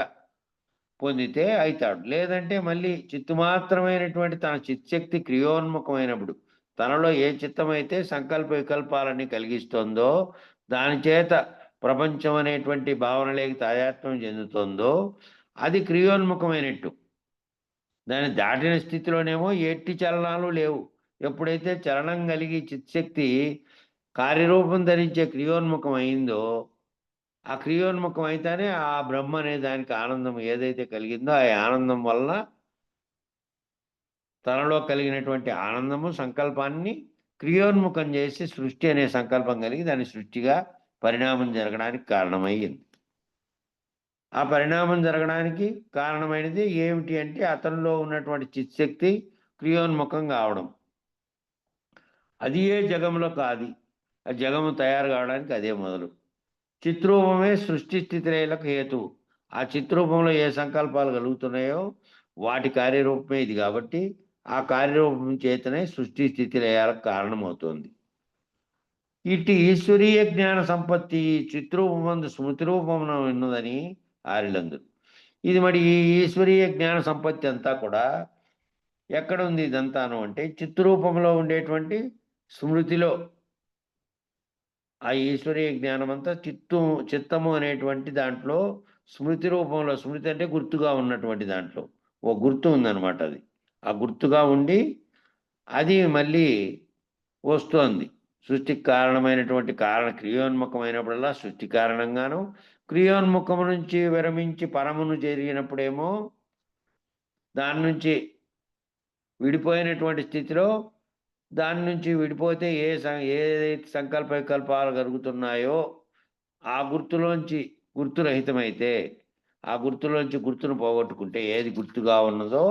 పొందితే అవుతాడు. లేదంటే మళ్ళీ చిత్తు మాత్రమైనటువంటి తన చిత్శక్తి క్రియోన్ముఖమైనప్పుడు తనలో ఏ చిత్తమైతే సంకల్ప వికల్పాలన్నీ కలిగిస్తుందో, దాని చేత ప్రపంచం అనేటువంటి భావనలేకి తాదాత్మ్యం చెందుతుందో అది క్రియోన్ముఖమైనట్టు. దాన్ని దాటిన స్థితిలోనేమో ఎట్టి చలనాలు లేవు. ఎప్పుడైతే చలనం కలిగి చిత్శక్తి కార్యరూపం ధరించే క్రియోన్ముఖం అయిందో, ఆ క్రియోన్ముఖం అయితేనే ఆ బ్రహ్మ అనే దానికి ఆనందం ఏదైతే కలిగిందో ఆ ఆనందం వలన తనలో కలిగినటువంటి ఆనందము సంకల్పాన్ని క్రియోన్ముఖం చేసి సృష్టి అనే సంకల్పం కలిగి దాని సృష్టిగా పరిణామం జరగడానికి కారణమయ్యింది. ఆ పరిణామం జరగడానికి కారణమైనది ఏమిటి అంటే అతనిలో ఉన్నటువంటి చిత్శక్తి క్రియోన్ముఖం కావడం. అది ఏ జగములో కాది. ఆ జగము తయారు కావడానికి అదే మొదలు. చిత్రూపమే సృష్టి స్థితిలయలకు హేతువు. ఆ చిత్రూపంలో ఏ సంకల్పాలు కలుగుతున్నాయో వాటి కార్యరూపమే ఇది. కాబట్టి ఆ కార్యరూపం చేతనే సృష్టి స్థితిలయాలకు కారణమవుతుంది. ఇట్టి ఈశ్వరీయ జ్ఞాన సంపత్తి చిత్రూపమందు స్మృతి రూపమున ఉన్నదని ఆరిలందరూ. ఇది మరి ఈ ఈశ్వరీయ జ్ఞాన సంపత్తి అంతా కూడా ఎక్కడ ఉంది ఇదంతాను అంటే చిత్రూపంలో ఉండేటువంటి స్మృతిలో. ఆ ఈశ్వరీయ జ్ఞానం అంతా చిత్తము అనేటువంటి దాంట్లో స్మృతి రూపంలో, స్మృతి అంటే గుర్తుగా ఉన్నటువంటి దాంట్లో ఓ గుర్తు ఉందన్నమాట. అది ఆ గుర్తుగా ఉండి అది మళ్ళీ వస్తోంది. సృష్టికి కారణమైనటువంటి క్రియోన్ముఖమైనప్పుడల్లా సృష్టి కారణంగాను, క్రియోన్ముఖము నుంచి విరమించి పరమును జరిగినప్పుడేమో దాని నుంచి విడిపోయినటువంటి స్థితిలో, దాని నుంచి విడిపోతే ఏదైతే సంకల్ప వికల్పాలు కలుగుతున్నాయో ఆ గుర్తులోంచి గుర్తురహితమైతే, ఆ గుర్తులోంచి గుర్తును పోగొట్టుకుంటే ఏది గుర్తుగా ఉన్నదో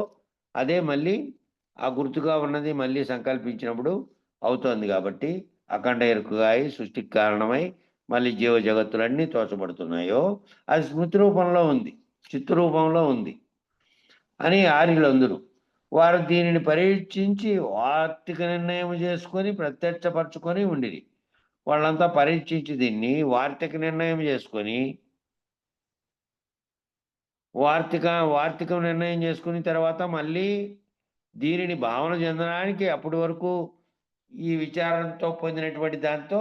అదే మళ్ళీ ఆ గుర్తుగా ఉన్నది మళ్ళీ సంకల్పించినప్పుడు అవుతోంది. కాబట్టి అఖండ ఎరుకగాయి సృష్టికి కారణమై మళ్ళీ జీవ జగత్తులన్నీ తోచబడుతున్నాయో అది స్మృతి రూపంలో ఉంది, చిత్తు రూపంలో ఉంది అని ఆర్యులందరూ. వారు దీనిని పరీక్షించి వార్తిక నిర్ణయం చేసుకొని ప్రత్యక్షపరచుకొని ఉండిరి. వాళ్ళంతా పరీక్షించి దీన్ని వార్తిక నిర్ణయం చేసుకొని వార్తిక నిర్ణయం చేసుకున్న తర్వాత మళ్ళీ దీనిని భావన చెందడానికి అప్పటి వరకు ఈ విచారంతో పొందినటువంటి దాంతో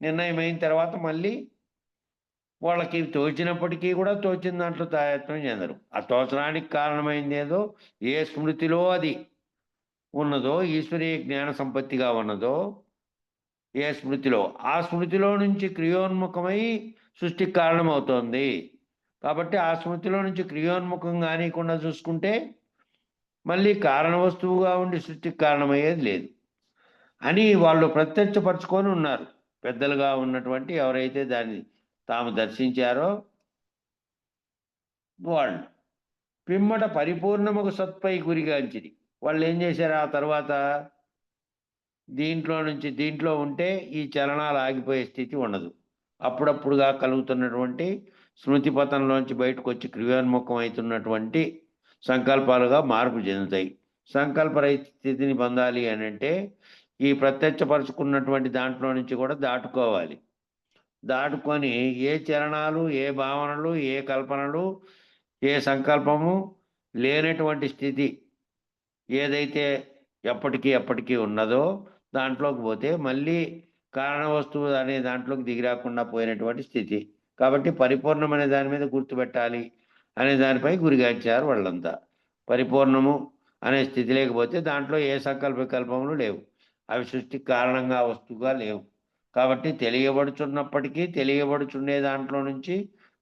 నిర్ణయం అయిన తర్వాత మళ్ళీ వాళ్ళకి తోచినప్పటికీ కూడా తోచిన దాంట్లో తాయత్వం చెందరు. ఆ తోచడానికి కారణమైంది ఏదో ఏ స్మృతిలో అది ఉన్నదో, ఈశ్వరీయ జ్ఞాన సంపత్తిగా ఉన్నదో ఏ స్మృతిలో, ఆ స్మృతిలో నుంచి క్రియోన్ముఖమై సృష్టికి కారణమవుతోంది. కాబట్టి ఆ స్మృతిలో నుంచి క్రియోన్ముఖం కానికుండా చూసుకుంటే మళ్ళీ కారణ వస్తువుగా ఉండి సృష్టికి కారణమయ్యేది లేదు అని వాళ్ళు ప్రత్యక్షపరచుకొని ఉన్నారు. పెద్దలుగా ఉన్నటువంటి ఎవరైతే దాన్ని తాము దర్శించారో వాళ్ళు పిమ్మట పరిపూర్ణముకు సత్పై గురిగాంచిరి. వాళ్ళు ఏం చేశారు ఆ తర్వాత దీంట్లో ఉంటే ఈ చలనాలు ఆగిపోయే స్థితి ఉండదు. అప్పుడప్పుడుగా కలుగుతున్నటువంటి స్మృతి పథంలోంచి బయటకు వచ్చి క్రియోన్ముఖం అవుతున్నటువంటి సంకల్పాలుగా మార్పు చెందుతాయి. సంకల్పరహిత స్థితిని పొందాలి అని అంటే ఈ ప్రత్యక్షపరుచుకున్నటువంటి దాంట్లో నుంచి కూడా దాటుకోవాలి. దాటుకొని ఏ చలనాలు, ఏ భావనలు, ఏ కల్పనలు, ఏ సంకల్పము లేనటువంటి స్థితి ఏదైతే ఎప్పటికీ ఉన్నదో దాంట్లోకి పోతే మళ్ళీ కారణ వస్తువు అనే దాంట్లోకి దిగిరాకుండా పోయినటువంటి స్థితి. కాబట్టి పరిపూర్ణం అనే దాని మీద గుర్తుపెట్టాలి అనే దానిపై గురిగాంచారు వాళ్ళంతా. పరిపూర్ణము అనే స్థితి లేకపోతే దాంట్లో ఏ సంకల్ప వికల్పములు లేవు. అవి సృష్టికి కారణంగా వస్తువుగా లేవు. కాబట్టి తెలియబడుచున్నప్పటికీ తెలియబడుచుండే దాంట్లో నుంచి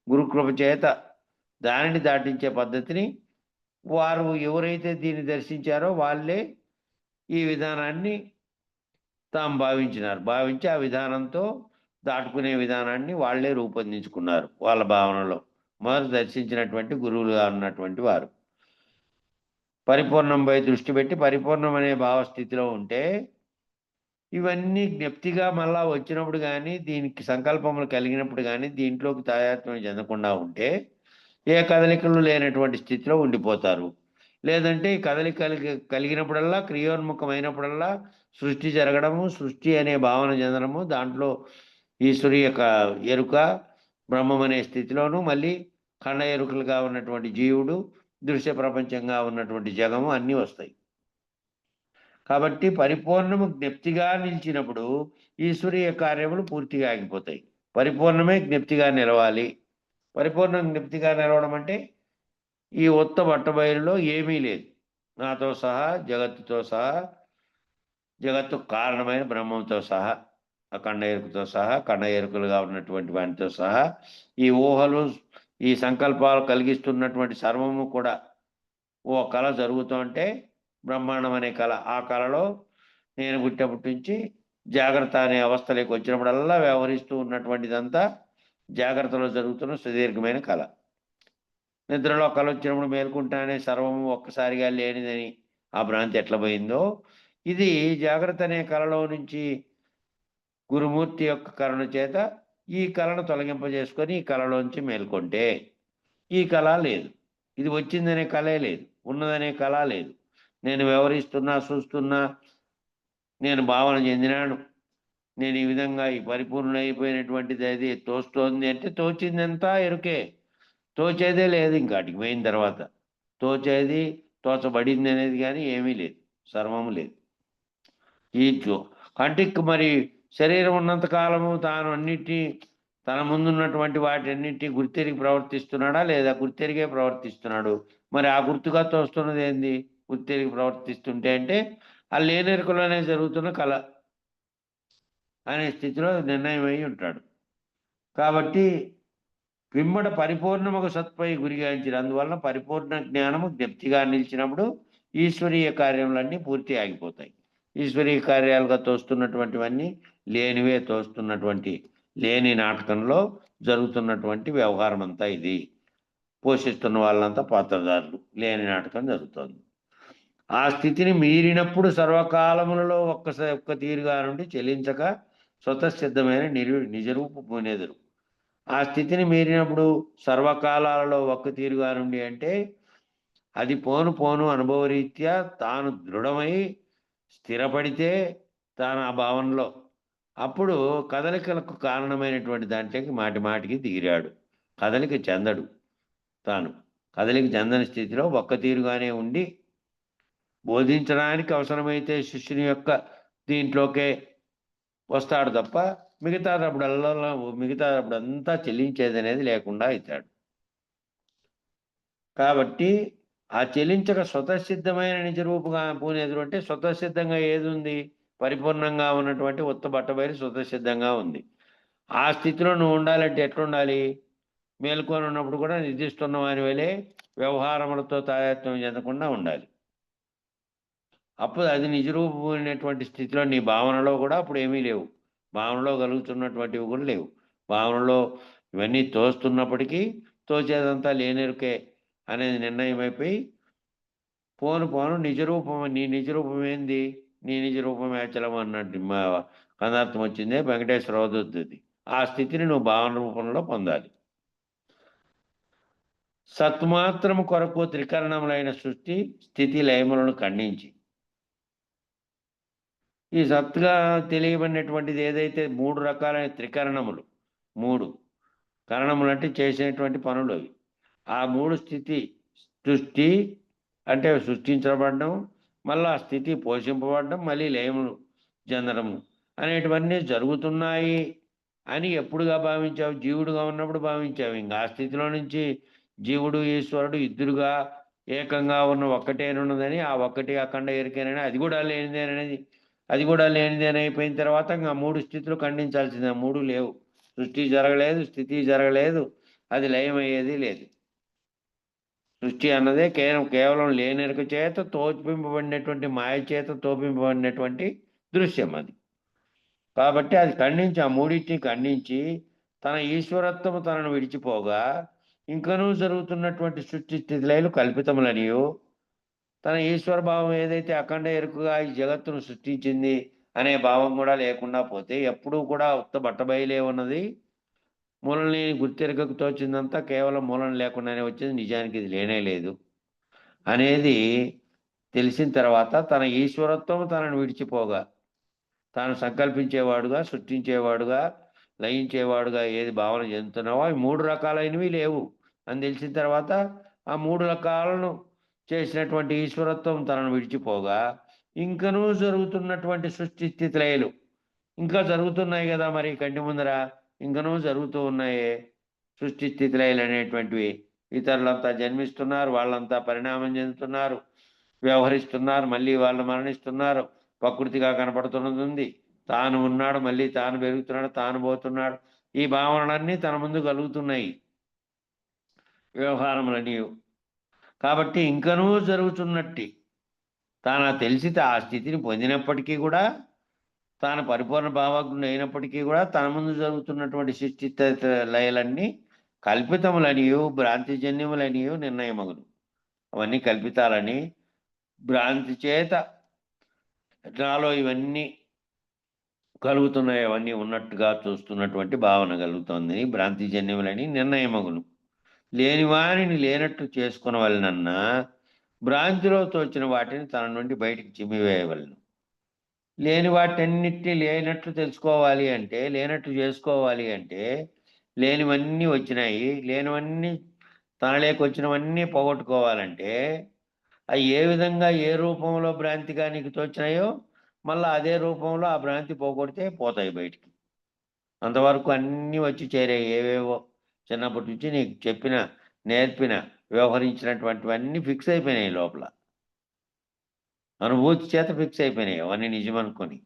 గురుకృప చేత దానిని దాటించే పద్ధతిని వారు ఎవరైతే దీన్ని దర్శించారో వాళ్ళే ఈ విధానాన్ని తాము భావించి ఆ విధానంతో దాటుకునే విధానాన్ని వాళ్ళే రూపొందించుకున్నారు వాళ్ళ భావనలో. మొదట దర్శించినటువంటి గురువులుగా ఉన్నటువంటి వారు పరిపూర్ణంపై దృష్టి పెట్టి పరిపూర్ణమనే భావస్థితిలో ఉంటే ఇవన్నీ జ్ఞప్తిగా మళ్ళా వచ్చినప్పుడు కానీ దీనికి సంకల్పములు కలిగినప్పుడు కానీ దీంట్లోకి తాదాత్మ్యం చెందకుండా ఉంటే ఏ కదలికలు లేనటువంటి స్థితిలో ఉండిపోతారు. లేదంటే ఈ కదలికలు కలిగినప్పుడల్లా క్రియోన్ముఖమైనప్పుడల్లా సృష్టి జరగడము, సృష్టి అనే భావన చెందడము, దాంట్లో ఈశ్వరి యొక్క ఎరుక బ్రహ్మం అనే స్థితిలోనూ మళ్ళీ ఖండ ఎరుకలుగా ఉన్నటువంటి జీవుడు, దృశ్య ప్రపంచంగా ఉన్నటువంటి జగము అన్నీ వస్తాయి. కాబట్టి పరిపూర్ణము జ్ఞప్తిగా నిలిచినప్పుడు ఈశ్వరీయ కార్యములు పూర్తిగా ఆగిపోతాయి. పరిపూర్ణమే జ్ఞప్తిగా నిలవాలి. పరిపూర్ణం జ్ఞప్తిగా నిలవడం అంటే ఈ ఉత్త బట్టబయలులో ఏమీ లేదు. నాతో సహా, జగత్తుతో సహా, జగత్తు కారణమైన బ్రహ్మంతో సహా, అఖండ ఎరుకతో సహా, ఖండ ఎరుకలుగా ఉన్నటువంటి వాటితో సహా ఈ ఊహలు, ఈ సంకల్పాలు కలిగిస్తున్నటువంటి సర్వము కూడా ఓ కళ జరుగుతుంటే బ్రహ్మాండం అనే కళ, ఆ కళలో నేను పుట్టినప్పటి నుంచి జాగ్రత్త అనే అవస్థలోకి వచ్చినప్పుడల్లా వ్యవహరిస్తూ ఉన్నటువంటిదంతా జాగ్రత్తలో జరుగుతున్న సుదీర్ఘమైన కళ. నిద్రలో కళ వచ్చినప్పుడు మేల్కుంటానే సర్వము ఒక్కసారిగా లేనిదని ఆ భ్రాంతి ఎట్లా పోయిందో, ఇది జాగ్రత్త అనే కళలో నుంచి గురుమూర్తి యొక్క కరుణ చేత ఈ కళను తొలగింపజేసుకొని ఈ కళలోంచి మేల్కొంటే ఈ కళ లేదు. ఇది వచ్చిందనే కళే లేదు, ఉన్నదనే కళ లేదు. నేను వ్యవహరిస్తున్నా, చూస్తున్నా, నేను భావన చెందినాను, నేను ఈ విధంగా ఈ పరిపూర్ణమైపోయినటువంటిది అది తోస్తోంది అంటే తోచిందంతా ఎరుకే. తోచేదే లేదు. ఇంకాటికి పోయిన తర్వాత తోచేది, తోచబడింది అనేది కానీ ఏమీ లేదు, సర్వము లేదు. ఈ కంటికి మరి శరీరం ఉన్నంత కాలము తాను అన్నిటినీ తన ముందున్నటువంటి వాటన్నిటినీ గుర్తెరిగి ప్రవర్తిస్తున్నాడా లేదా గుర్తెరిగే ప్రవర్తిస్తున్నాడు. మరి ఆ గుర్తుగా తోస్తున్నది ఏంది? గుర్తెరిగి ప్రవర్తిస్తుంటే అంటే ఆ లేనెరుకలోనే జరుగుతున్న కళ అనే స్థితిలో నిర్ణయం అయి ఉంటాడు. కాబట్టి పిమ్మట పరిపూర్ణముకు సత్పై గురిగాంచిన అందువలన పరిపూర్ణ జ్ఞానము జ్ఞప్తిగా నిలిచినప్పుడు ఈశ్వరీయ కార్యములన్నీ పూర్తి ఆగిపోతాయి. ఈశ్వరీయ కార్యాలుగా తోస్తున్నటువంటివన్నీ లేనివే తోస్తున్నటువంటి లేని నాటకంలో జరుగుతున్నటువంటి వ్యవహారం అంతా ఇది. పోషిస్తున్న వాళ్ళంతా పాత్రదారులు, లేని నాటకం జరుగుతుంది. ఆ స్థితిని మీరినప్పుడు సర్వకాలములలో ఒక్క తీరుగా నుండి చెల్లించక స్వతసిద్ధమైన నిజరూపు పునెదురు. ఆ స్థితిని మీరినప్పుడు సర్వకాలాలలో ఒక్క తీరుగా నుండి అంటే అది పోను పోను అనుభవరీత్యా తాను దృఢమై స్థిరపడితే తాను ఆ భావనలో అప్పుడు కదలికలకు కారణమైనటువంటి దాంట్లోకి మాటి మాటికి దిగిరాడు. కదలిక చెందడు. తాను కదలిక చెందని స్థితిలో ఒక్క తీరుగానే ఉండి బోధించడానికి అవసరమైతే శిష్యుని యొక్క దీంట్లోకే వస్తాడు తప్ప మిగతాదప్పుడంతా చెల్లించేది అనేది లేకుండా అవుతాడు. కాబట్టి ఆ చెల్లించక స్వతసిద్ధమైన నిజరూపుగా పూనెదురు అంటే స్వతసిద్ధంగా ఏది ఉంది? పరిపూర్ణంగా ఉన్నటువంటి ఉత్త బట్టబయలు స్వతసిద్ధంగా ఉంది. ఆ స్థితిలో నువ్వు ఉండాలంటే ఎట్లుండాలి? మేల్కొని ఉన్నప్పుడు కూడా నిర్దిస్తున్న వారి వలె వ్యవహారములతో తాదాత్మ్యం చెందకుండా ఉండాలి. అప్పుడు అది నిజరూపమైనటువంటి స్థితిలో నీ భావనలో కూడా అప్పుడు ఏమీ లేవు. భావనలో కలుగుతున్నటువంటివి కూడా లేవు. భావనలో ఇవన్నీ తోస్తున్నప్పటికీ తోచేదంతా లేనెరుకే అనేది నిర్ణయం అయిపోయి పోను పోను నిజరూపం. నీ నిజరూపం ఏంది? నీ నిజరూపమే అచలం అన్నట్టు కందార్థం వచ్చిందే వెంకటేశ్వర అవధూతది. ఆ స్థితిని నువ్వు భావన రూపంలో పొందాలి. సత్మాత్రము కొరకు త్రికరణములైన సృష్టి స్థితి లయములను ఖండించి ఈ సత్తుగా తెలియబడినటువంటిది ఏదైతే 3 రకాలైన త్రికరణములు, 3 కరణములు అంటే చేసేటువంటి పనులు అవి. ఆ 3 స్థితి సృష్టి అంటే సృష్టించబడడం, మళ్ళా స్థితి పోషింపబడడం, మళ్ళీ లయములు చెందడము అనేటివన్నీ జరుగుతున్నాయి అని ఎప్పుడుగా భావించావు? జీవుడుగా ఉన్నప్పుడు భావించావు. ఇంకా ఆ స్థితిలో నుంచి జీవుడు ఈశ్వరుడు ఇద్దరుగా ఏకంగా ఉన్న ఒక్కటేనున్నదని, ఆ ఒక్కటి అఖండ ఎరికేనని, అది కూడా లేనిదేననేది అది కూడా లేనిదేని అయిపోయిన తర్వాత ఇంకా 3 స్థితులు ఖండించాల్సిందే. 3 లేవు. సృష్టి జరగలేదు, స్థితి జరగలేదు, అది లయమయ్యేది లేదు. సృష్టి అన్నదే కేవలం లేనెరుక చేత తోపింపబడినటువంటి మాయ చేత తోపింపబడినటువంటి దృశ్యం అది. కాబట్టి అది ఖండించి, ఆ మూడింటిని ఖండించి తన ఈశ్వరత్వము తనను విడిచిపోగా ఇంకనూ జరుగుతున్నటువంటి సృష్టి స్థితిలయలు కల్పితములనియు, తన ఈశ్వర భావం ఏదైతే అఖండ ఎరుకగా ఈ జగత్తును సృష్టించింది అనే భావం కూడా లేకుండా పోతే ఎప్పుడూ కూడా ఉత్త బట్టబయలే ఉన్నది. మూలని గుర్తెరకకు తోచిందంతా కేవలం మూలం లేకుండానే వచ్చింది, నిజానికి ఇది లేనే లేదు అనేది తెలిసిన తర్వాత తన ఈశ్వరత్వం తనను విడిచిపోగా తాను సంకల్పించేవాడుగా, సృష్టించేవాడుగా, లయించేవాడుగా ఏది భావన చెందుతున్నావో అవి 3 రకాలైనవి లేవు అని తెలిసిన తర్వాత ఆ 3 రకాలను చేసినటువంటి ఈశ్వరత్వం తనను విడిచిపోగా ఇంకనూ జరుగుతున్నటువంటి సృష్టి స్థితిలయలు ఇంకా జరుగుతున్నాయి కదా, మరి కంటి ముందర ఇంకనూ జరుగుతూ ఉన్నాయే సృష్టి స్థితిలయలు అనేటువంటివి. ఇతరులంతా జన్మిస్తున్నారు, వాళ్ళంతా పరిణామం చెందుతున్నారు, వ్యవహరిస్తున్నారు, మళ్ళీ వాళ్ళు మరణిస్తున్నారు, ప్రకృతిగా కనపడుతున్నది ఉంది, తాను ఉన్నాడు, మళ్ళీ తాను పెరుగుతున్నాడు, తాను పోతున్నాడు. ఈ భావనలన్నీ తన ముందు కలుగుతున్నాయి వ్యవహారములని. కాబట్టి ఇంకనూ జరుగుతున్నట్టి తాను తెలిసి ఆ స్థితిని పొందినప్పటికీ కూడా, తాను పరిపూర్ణ భావజ్ఞుడు అయినప్పటికీ కూడా తన ముందు జరుగుతున్నటువంటి సృష్టి లయలన్నీ కల్పితములనియు భ్రాంతిజన్యములనియు నిర్ణయమగును. అవన్నీ కల్పితాలని భ్రాంతి చేత నాలో ఇవన్నీ కలుగుతున్నాయి, అవన్నీ ఉన్నట్టుగా చూస్తున్నటువంటి భావన కలుగుతోందని భ్రాంతిజన్యములని నిర్ణయమగును. లేనివానిని లేనట్టు చేసుకునవలనన్నా భ్రాంతిలో తోచిన వాటిని తన నుండి బయటికి చిమ్మివేయవలను. లేని వాటన్నిటినీ లేనట్లు తెలుసుకోవాలి అంటే, లేనట్టు చేసుకోవాలి అంటే, లేనివన్నీ వచ్చినాయి, లేనివన్నీ తనలోకి వచ్చినవన్నీ పోగొట్టుకోవాలంటే అవి ఏ విధంగా ఏ రూపంలో భ్రాంతిగా నీకు తోచినాయో మళ్ళీ అదే రూపంలో ఆ భ్రాంతి పోగొడితే పోతాయి బయటికి. అంతవరకు అన్నీ వచ్చి చేరాయి, ఏవేవో చిన్నప్పటి నుంచి నీకు చెప్పిన, నేర్పిన, వ్యవహరించినటువంటివన్నీ ఫిక్స్ అయిపోయినాయి లోపల, అనుభూతి చేత ఫిక్స్ అయిపోయినాయి అవన్నీ నిజమనుకొని.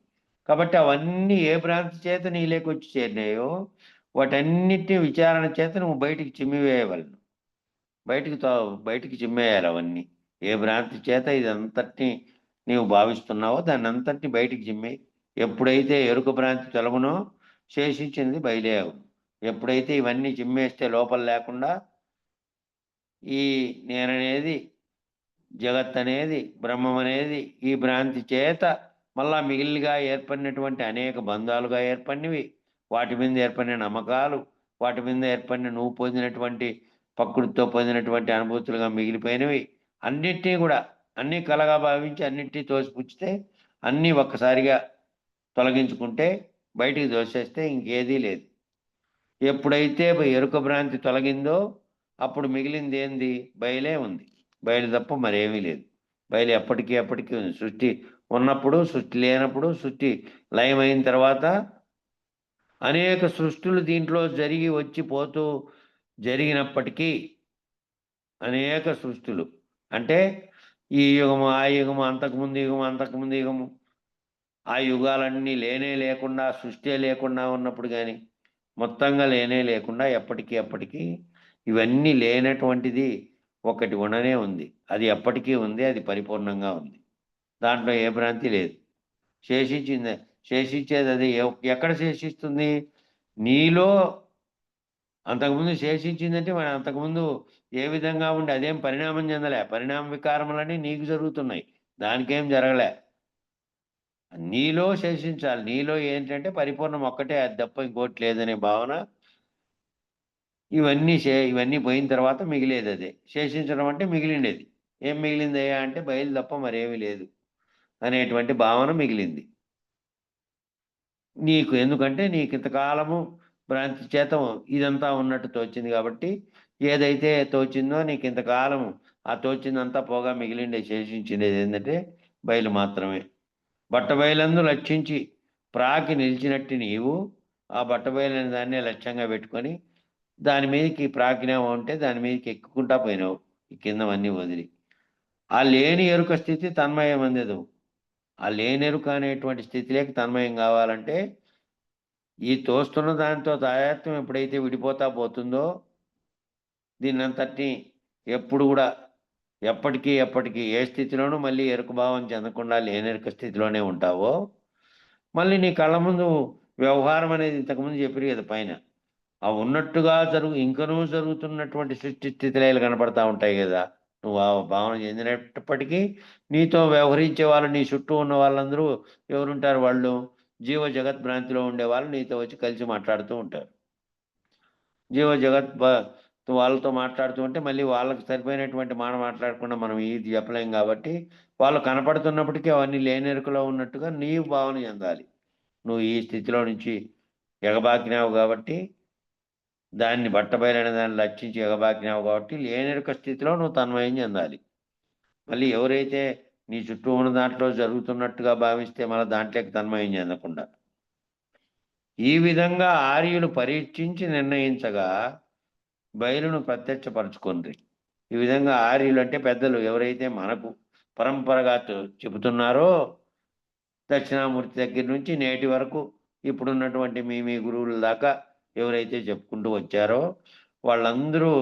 కాబట్టి అవన్నీ ఏ భ్రాంతి చేత నీలోకి వచ్చి చేరినాయో వాటన్నిటిని విచారణ చేత నువ్వు బయటికి చిమ్మివేయవలను. బయటికి చిమ్మేయాలి అవన్నీ. ఏ భ్రాంతి చేత ఇదంతటిని నీవు భావిస్తున్నావో దాన్ని అంతటిని బయటికి చిమ్మే. ఎప్పుడైతే ఎరుక భ్రాంతి తొలగునో శేషించింది బయలేవు. ఎప్పుడైతే ఇవన్నీ చిమ్మేస్తే లోపల లేకుండా ఈ నేననేది, జగత్ అనేది, బ్రహ్మం అనేది ఈ భ్రాంతి చేత మళ్ళా మిగిలిగా ఏర్పడినటువంటి అనేక బంధాలుగా ఏర్పడినవి, వాటి మీద ఏర్పడిన నమ్మకాలు, వాటి మీద ఏర్పడిన నువ్వు పొందినటువంటి ప్రకృతితో పొందినటువంటి అనుభూతులుగా మిగిలిపోయినవి అన్నిటినీ కూడా అన్నీ కలగా భావించి అన్నిటినీ తోసిపుచ్చితే అన్నీ ఒక్కసారిగా తొలగించుకుంటే బయటికి దోసేస్తే ఇంకేదీ లేదు. ఎప్పుడైతే ఎరుక భ్రాంతి తొలగిందో అప్పుడు మిగిలింది ఏంది? బయలే ఉంది. బయలు తప్ప మరేమీ లేదు. బయలు ఎప్పటికీ ఉంది. సృష్టి ఉన్నప్పుడు, సృష్టి లేనప్పుడు, సృష్టి లయమైన తర్వాత అనేక సృష్టులు దీంట్లో జరిగి వచ్చిపోతూ జరిగినప్పటికీ అనేక సృష్టులు అంటే ఈ యుగము, ఆ యుగము, అంతకుముందు యుగము, అంతకుముందు యుగము, ఆ యుగాలన్నీ లేనే లేకుండా, సృష్టి లేకుండా ఉన్నప్పుడు కానీ మొత్తంగా లేనే లేకుండా ఎప్పటికీ ఇవన్నీ లేనటువంటిది ఒకటి ఉండనే ఉంది. అది ఎప్పటికీ ఉంది, అది పరిపూర్ణంగా ఉంది. దాంట్లో ఏ భ్రాంతి లేదు. శేషించేది అది ఎక్కడ శేషిస్తుంది? నీలో. అంతకుముందు శేషించిందంటే మరి అంతకుముందు ఏ విధంగా ఉండి అదేం పరిణామం చెందలే. పరిణామ వికారములన్నీ నీకు జరుగుతున్నాయి, దానికేం జరగలే. నీలో శేషించాలి. నీలో ఏంటంటే పరిపూర్ణం ఒక్కటే, అది తప్ప ఇంకోటి లేదనే భావన. ఇవన్నీ పోయిన తర్వాత మిగిలేది అదే. శేషించడం అంటే మిగిలిండేది. ఏం మిగిలిందయ్యా అంటే బయలు తప్ప మరేమీ లేదు అనేటువంటి భావన మిగిలింది నీకు. ఎందుకంటే నీకు ఇంతకాలము భ్రాంతి చేత ఇదంతా ఉన్నట్టు తోచింది కాబట్టి ఏదైతే తోచిందో నీకు ఇంతకాలము ఆ తోచిందంతా పోగా మిగిలిండే శేషించిండేది ఏంటంటే బయలు మాత్రమే. బట్టబయలందు లక్షించి ప్రాకి నిలిచినట్టు నీవు ఆ బట్టబయలైన దాన్నే లక్ష్యంగా పెట్టుకొని దాని మీదకి ప్రాకినావు అంటే దాని మీదకి ఎక్కుకుంటా పోయినావు ఈ కిందవన్నీ వదిలి. ఆ లేని ఎరుక స్థితి తన్మయమందెదు. ఆ లేనెరుక అనేటువంటి స్థితిలోకి తన్మయం కావాలంటే ఈ తోస్తున్న దానితో తాదాత్మ్యం ఎప్పుడైతే విడిపోతా పోతుందో దీన్నంతటినీ ఎప్పుడు కూడా ఎప్పటికీ ఏ స్థితిలోనూ మళ్ళీ ఎరుక భావం చెందకుండా లేనెరుక స్థితిలోనే ఉంటావో మళ్ళీ నీ కళ్ళ ముందు వ్యవహారం అనేది ఇంతకుముందు చెప్పారు కదా పైన ఆ ఉన్నట్టుగా ఇంకనూ జరుగుతున్నటువంటి సృష్టి స్థితిలయాలు కనపడతా ఉంటాయి కదా నువ్వు ఆ భావన చెందినప్పటికీ నీతో వ్యవహరించే వాళ్ళు నీ చుట్టూ ఉన్న వాళ్ళందరూ ఎవరుంటారు వాళ్ళు జీవ జగత్ భ్రాంతిలో ఉండే వాళ్ళు నీతో వచ్చి కలిసి మాట్లాడుతూ ఉంటారు జీవ జగత్ వాళ్ళతో మాట్లాడుతూ ఉంటే మళ్ళీ వాళ్ళకి సరిపోయినటువంటి మాట మాట్లాడకుండా మనం ఇది చెప్పలేం కాబట్టి వాళ్ళు కనపడుతున్నప్పటికీ అవన్నీ లేనెరుకలో ఉన్నట్టుగా నీవు భావన చెందాలి నువ్వు ఈ స్థితిలో నుంచి ఎగబాకినావు కాబట్టి దాన్ని బట్టబయలైన దాన్ని లక్షించి ఎగబాకినావు కాబట్టి లేనెరుక స్థితిలో నువ్వు తన్మయం చెందాలి మళ్ళీ ఎవరైతే నీ చుట్టూ ఉన్న దాంట్లో జరుగుతున్నట్టుగా భావిస్తే మళ్ళీ దాంట్లోకి తన్మయం చెందకుండా ఈ విధంగా ఆర్యులు పరీక్షించి నిర్ణయించగా బయలును ప్రత్యక్షపరచుకుంది ఈ విధంగా ఆర్యులు అంటే పెద్దలు ఎవరైతే మనకు పరంపరగా చెబుతున్నారో దక్షిణామూర్తి దగ్గర నుంచి నేటి వరకు ఇప్పుడున్నటువంటి మీ గురువుల దాకా ఎవరైతే చెప్పుకుంటూ వచ్చారో వాళ్ళందరూ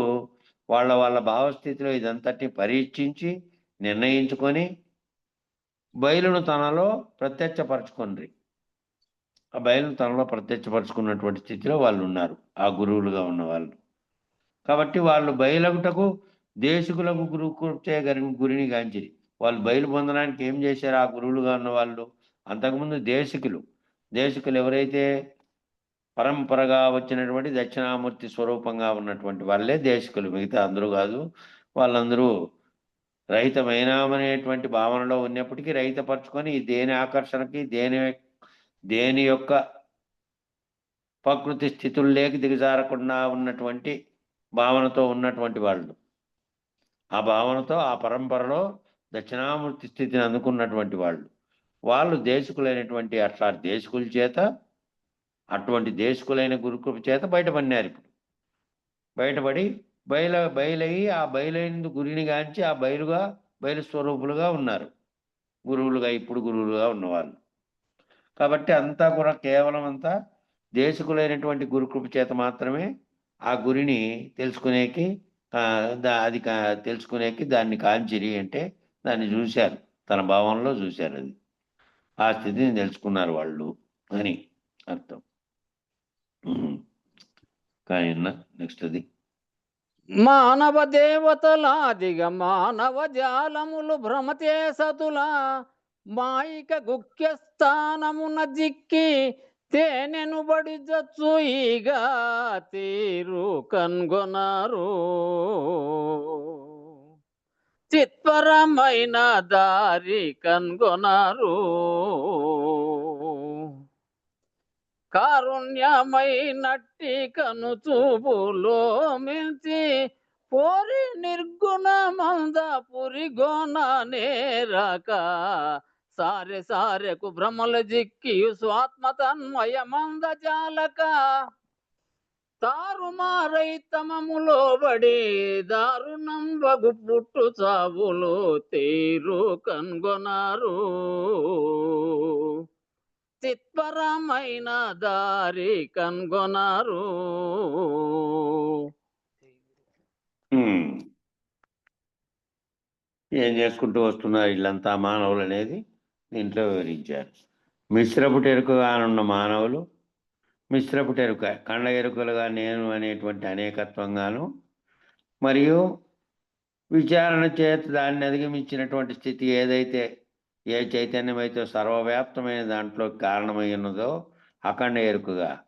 వాళ్ళ భావస్థితిలో ఇదంతటిని పరీక్షించి నిర్ణయించుకొని బయలును తనలో ప్రత్యక్షపరచుకుండ్రి ఆ బయలును తనలో ప్రత్యక్షపరచుకున్నటువంటి స్థితిలో వాళ్ళు ఉన్నారు ఆ గురువులుగా ఉన్న వాళ్ళు కాబట్టి వాళ్ళు బయలుటకు దేశకులకు గురుకృపచే గురిని గాంచిరి వాళ్ళు బయలు పొందడానికి ఏం చేశారు ఆ గురువులుగా ఉన్న వాళ్ళు అంతకుముందు దేశకులు ఎవరైతే పరంపరగా వచ్చినటువంటి దక్షిణామూర్తి స్వరూపంగా ఉన్నటువంటి వాళ్ళే దేశకులు మిగతా అందరూ కాదు వాళ్ళందరూ రహితమైనామనేటువంటి భావనలో ఉన్నప్పటికీ రహితపరచుకొని దేని ఆకర్షణకి దేని యొక్క ప్రకృతి స్థితుల్లోకి దిగజారకుండా ఉన్నటువంటి భావనతో ఉన్నటువంటి వాళ్ళు ఆ భావనతో ఆ పరంపరలో దక్షిణామూర్తి స్థితిని అందుకున్నటువంటి వాళ్ళు దేశకులైనటువంటి అటువంటి దేశకులైన గురుకృప చేత బయటపడినారు ఇప్పుడు బయటపడి బయలయ్యి ఆ బయలైన గురిని గాంచి ఆ బయలు స్వరూపులుగా ఉన్నారు గురువులుగా ఉన్నవాళ్ళు కాబట్టి అంతా కూడా కేవలం అంతా దేశకులైనటువంటి గురుకృప చేత మాత్రమే ఆ గురిని తెలుసుకునేకి తెలుసుకునేకి దాన్ని కాంచిరి అంటే దాన్ని చూశారు తన భావంలో చూశారు అది ఆ స్థితిని తెలుసుకున్నారు వాళ్ళు అని అర్థం కానీ నెక్స్ట్ అది మానవ దేవతలాదిగా మానవ జాలములు భ్రమతే సతుల మాయిక గుఖ్య స్థానమున జిక్కి తేనెను బడి జచ్చు ఈగ తీరు కన్గొనారు చిత్పరమైన దారి కన్గొనారు కారుణ్యమైనట్టి కను చూపులో మించి పోరి నిర్గుణమంద పురిగోన నేరక సారెకు భ్రమల జిక్కి స్వాత్మతన్మయమంద జాలక తారుమారైతమములో బడి దారుణం వగు పుట్టు చావులు తీరు కన్గొనారు చిత్పరమైన దారి కన్గొనారు ఏం చేసుకుంటూ వస్తున్నారు వీళ్ళంతా మానవులు అనేది దీంట్లో వివరించారు మిశ్రపు టెరుకగానున్న మానవులు మిశ్రపు టెరుక కండ ఎరుకలుగా నేను అనేటువంటి అనేకత్వంగాను మరియు విచారణ చేత దాన్ని అధిగమించినటువంటి స్థితి ఏదైతే ఏ చైతన్యం అయితే సర్వవ్యాప్తమైన దాంట్లో కారణమై ఉన్నదో అఖండ ఎరుకగా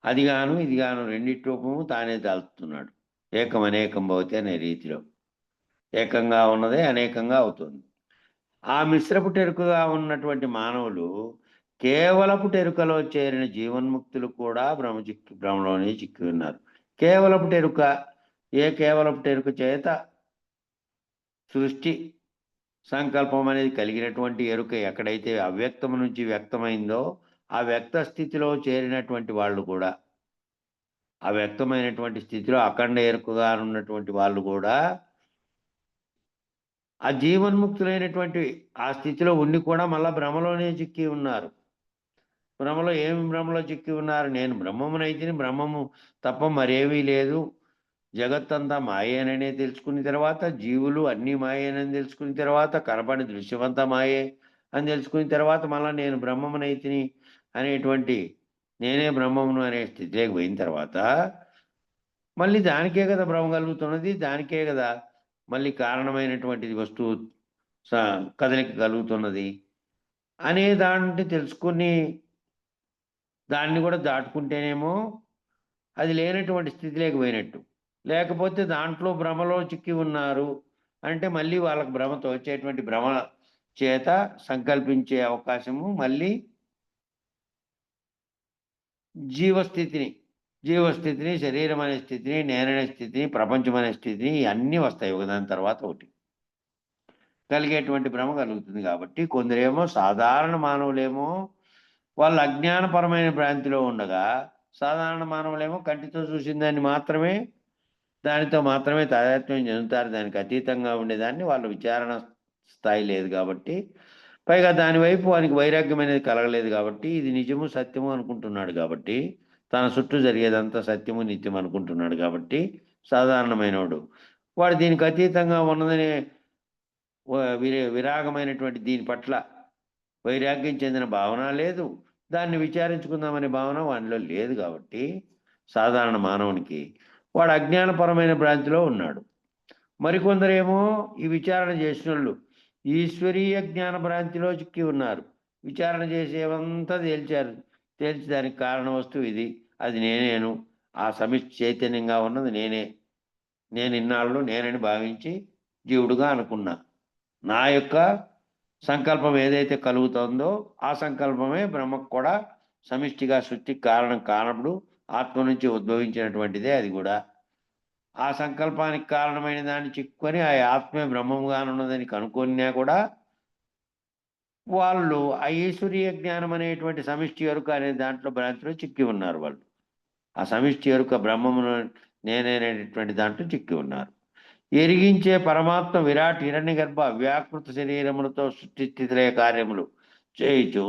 అదిగాను ఇదిగాను రెండిటి రూపము తానే దాల్చుతున్నాడు ఏకం అనేకం భవతి అనే రీతిలో ఏకంగా ఉన్నదే అనేకంగా అవుతుంది ఆ మిశ్రపు టెరుకగా ఉన్నటువంటి మానవులు కేవలపు టెరుకలో చేరిన జీవన్ముక్తులు కూడా భ్రమలోనే చిక్కి ఉన్నారు కేవలపు టెరుక కేవలపు టెరుక చేత సృష్టి సంకల్పం అనేది కలిగినటువంటి ఎరుక ఎక్కడైతే అవ్యక్తము నుంచి వ్యక్తమైందో ఆ వ్యక్త స్థితిలో చేరినటువంటి వాళ్ళు కూడా ఆ వ్యక్తమైనటువంటి స్థితిలో అఖండ ఎరుకగా ఉన్నటువంటి వాళ్ళు కూడా ఆ జీవన్ముక్తులైనటువంటి ఆ స్థితిలో ఉండి కూడా మళ్ళా భ్రమలోనే చిక్కి ఉన్నారు. భ్రమలో ఏమి భ్రమలో చిక్కి ఉన్నారు? నేను బ్రహ్మమునైతిని, బ్రహ్మము తప్ప మరేమీ లేదు, జగత్తంతా మాయేననే తెలుసుకున్న తర్వాత, జీవులు అన్నీ మాయేనని తెలుసుకున్న తర్వాత, కనపడి దృశ్యమంతా మాయే అని తెలుసుకున్న తర్వాత, మళ్ళా నేను బ్రహ్మమునైతిని అనేటువంటి, నేనే బ్రహ్మమును అనే స్థితిలోకి పోయిన తర్వాత, మళ్ళీ దానికే కదా భ్రమ కలుగుతున్నది, దానికే కదా మళ్ళీ కారణమైనటువంటిది వస్తువు కదలిక కలుగుతున్నది అనే దాంట్లో తెలుసుకుని దాన్ని కూడా దాటుకుంటేనేమో అది లేనటువంటి స్థితిలోకి పోయినట్టు. లేకపోతే దాంట్లో భ్రమలో చిక్కి ఉన్నారు అంటే మళ్ళీ వాళ్ళకి భ్రమతో వచ్చేటువంటి భ్రమ చేత సంకల్పించే అవకాశము మళ్ళీ జీవస్థితిని, శరీరం అనే స్థితిని, నేననే స్థితిని, ప్రపంచం అనే స్థితిని అన్నీ వస్తాయి ఒకదాని తర్వాత ఒకటి. కలిగేటువంటి భ్రమ కలుగుతుంది. కాబట్టి కొందరేమో సాధారణ మానవులేమో వాళ్ళు అజ్ఞానపరమైన భ్రాంతిలో ఉండగా, సాధారణ మానవులేమో కంటితో చూసిన దాన్ని మాత్రమే, దానితో మాత్రమే తాదాత్మ్యం చెందుతారు. దానికి అతీతంగా ఉండేదాన్ని వాళ్ళు విచారణ స్థాయి లేదు కాబట్టి, పైగా దాని వైపు వానికి వైరాగ్యం అనేది కలగలేదు కాబట్టి, ఇది నిజము సత్యము అనుకుంటున్నాడు కాబట్టి, తన చుట్టూ జరిగేదంతా సత్యము నిత్యం అనుకుంటున్నాడు కాబట్టి, సాధారణమైనవాడు వాడు దీనికి అతీతంగా ఉన్నదనే విరాగమైనటువంటి దీని పట్ల వైరాగ్యం చెందిన భావన లేదు, దాన్ని విచారించుకుందామనే భావన వానిలో లేదు కాబట్టి, సాధారణ మానవునికి వాడు అజ్ఞానపరమైన భ్రాంతిలో ఉన్నాడు. మరికొందరేమో ఈ విచారణ చేసినోళ్ళు ఈశ్వరీయ జ్ఞాన భ్రాంతిలో చిక్కి ఉన్నారు. విచారణ చేసేవంతా తేల్చి దానికి కారణ వస్తువు ఇది, అది నేనేను, ఆ సమిష్టి చైతన్యంగా ఉన్నది నేను ఇన్నాళ్ళు నేనని భావించి జీవుడుగా అనుకున్నా. నా యొక్క సంకల్పం ఏదైతే కలుగుతుందో ఆ సంకల్పమే బ్రహ్మకు కూడా సమిష్టిగా సృష్టికి కారణం కానప్పుడు ఆత్మ నుంచి ఉద్భవించినటువంటిదే అది కూడా. ఆ సంకల్పానికి కారణమైన దాన్ని చిక్కుకొని ఆ ఆత్మే బ్రహ్మముగానున్నదని కనుక్కొన్నా కూడా వాళ్ళు ఆ ఈశ్వరీయ జ్ఞానం అనేటువంటి సమిష్టి ఎరుక అనే దాంట్లో భ్రాంతిలో చిక్కి ఉన్నారు. వాళ్ళు ఆ సమిష్టి ఎరుక బ్రహ్మమును నేనేనేటువంటి దాంట్లో చిక్కి ఉన్నారు. ఎరిగించే పరమాత్మ విరాట్ హిరణ్యగర్భ అవ్యాకృత శరీరములతో సృష్టి స్థితిలయ కార్యములు చేయుచు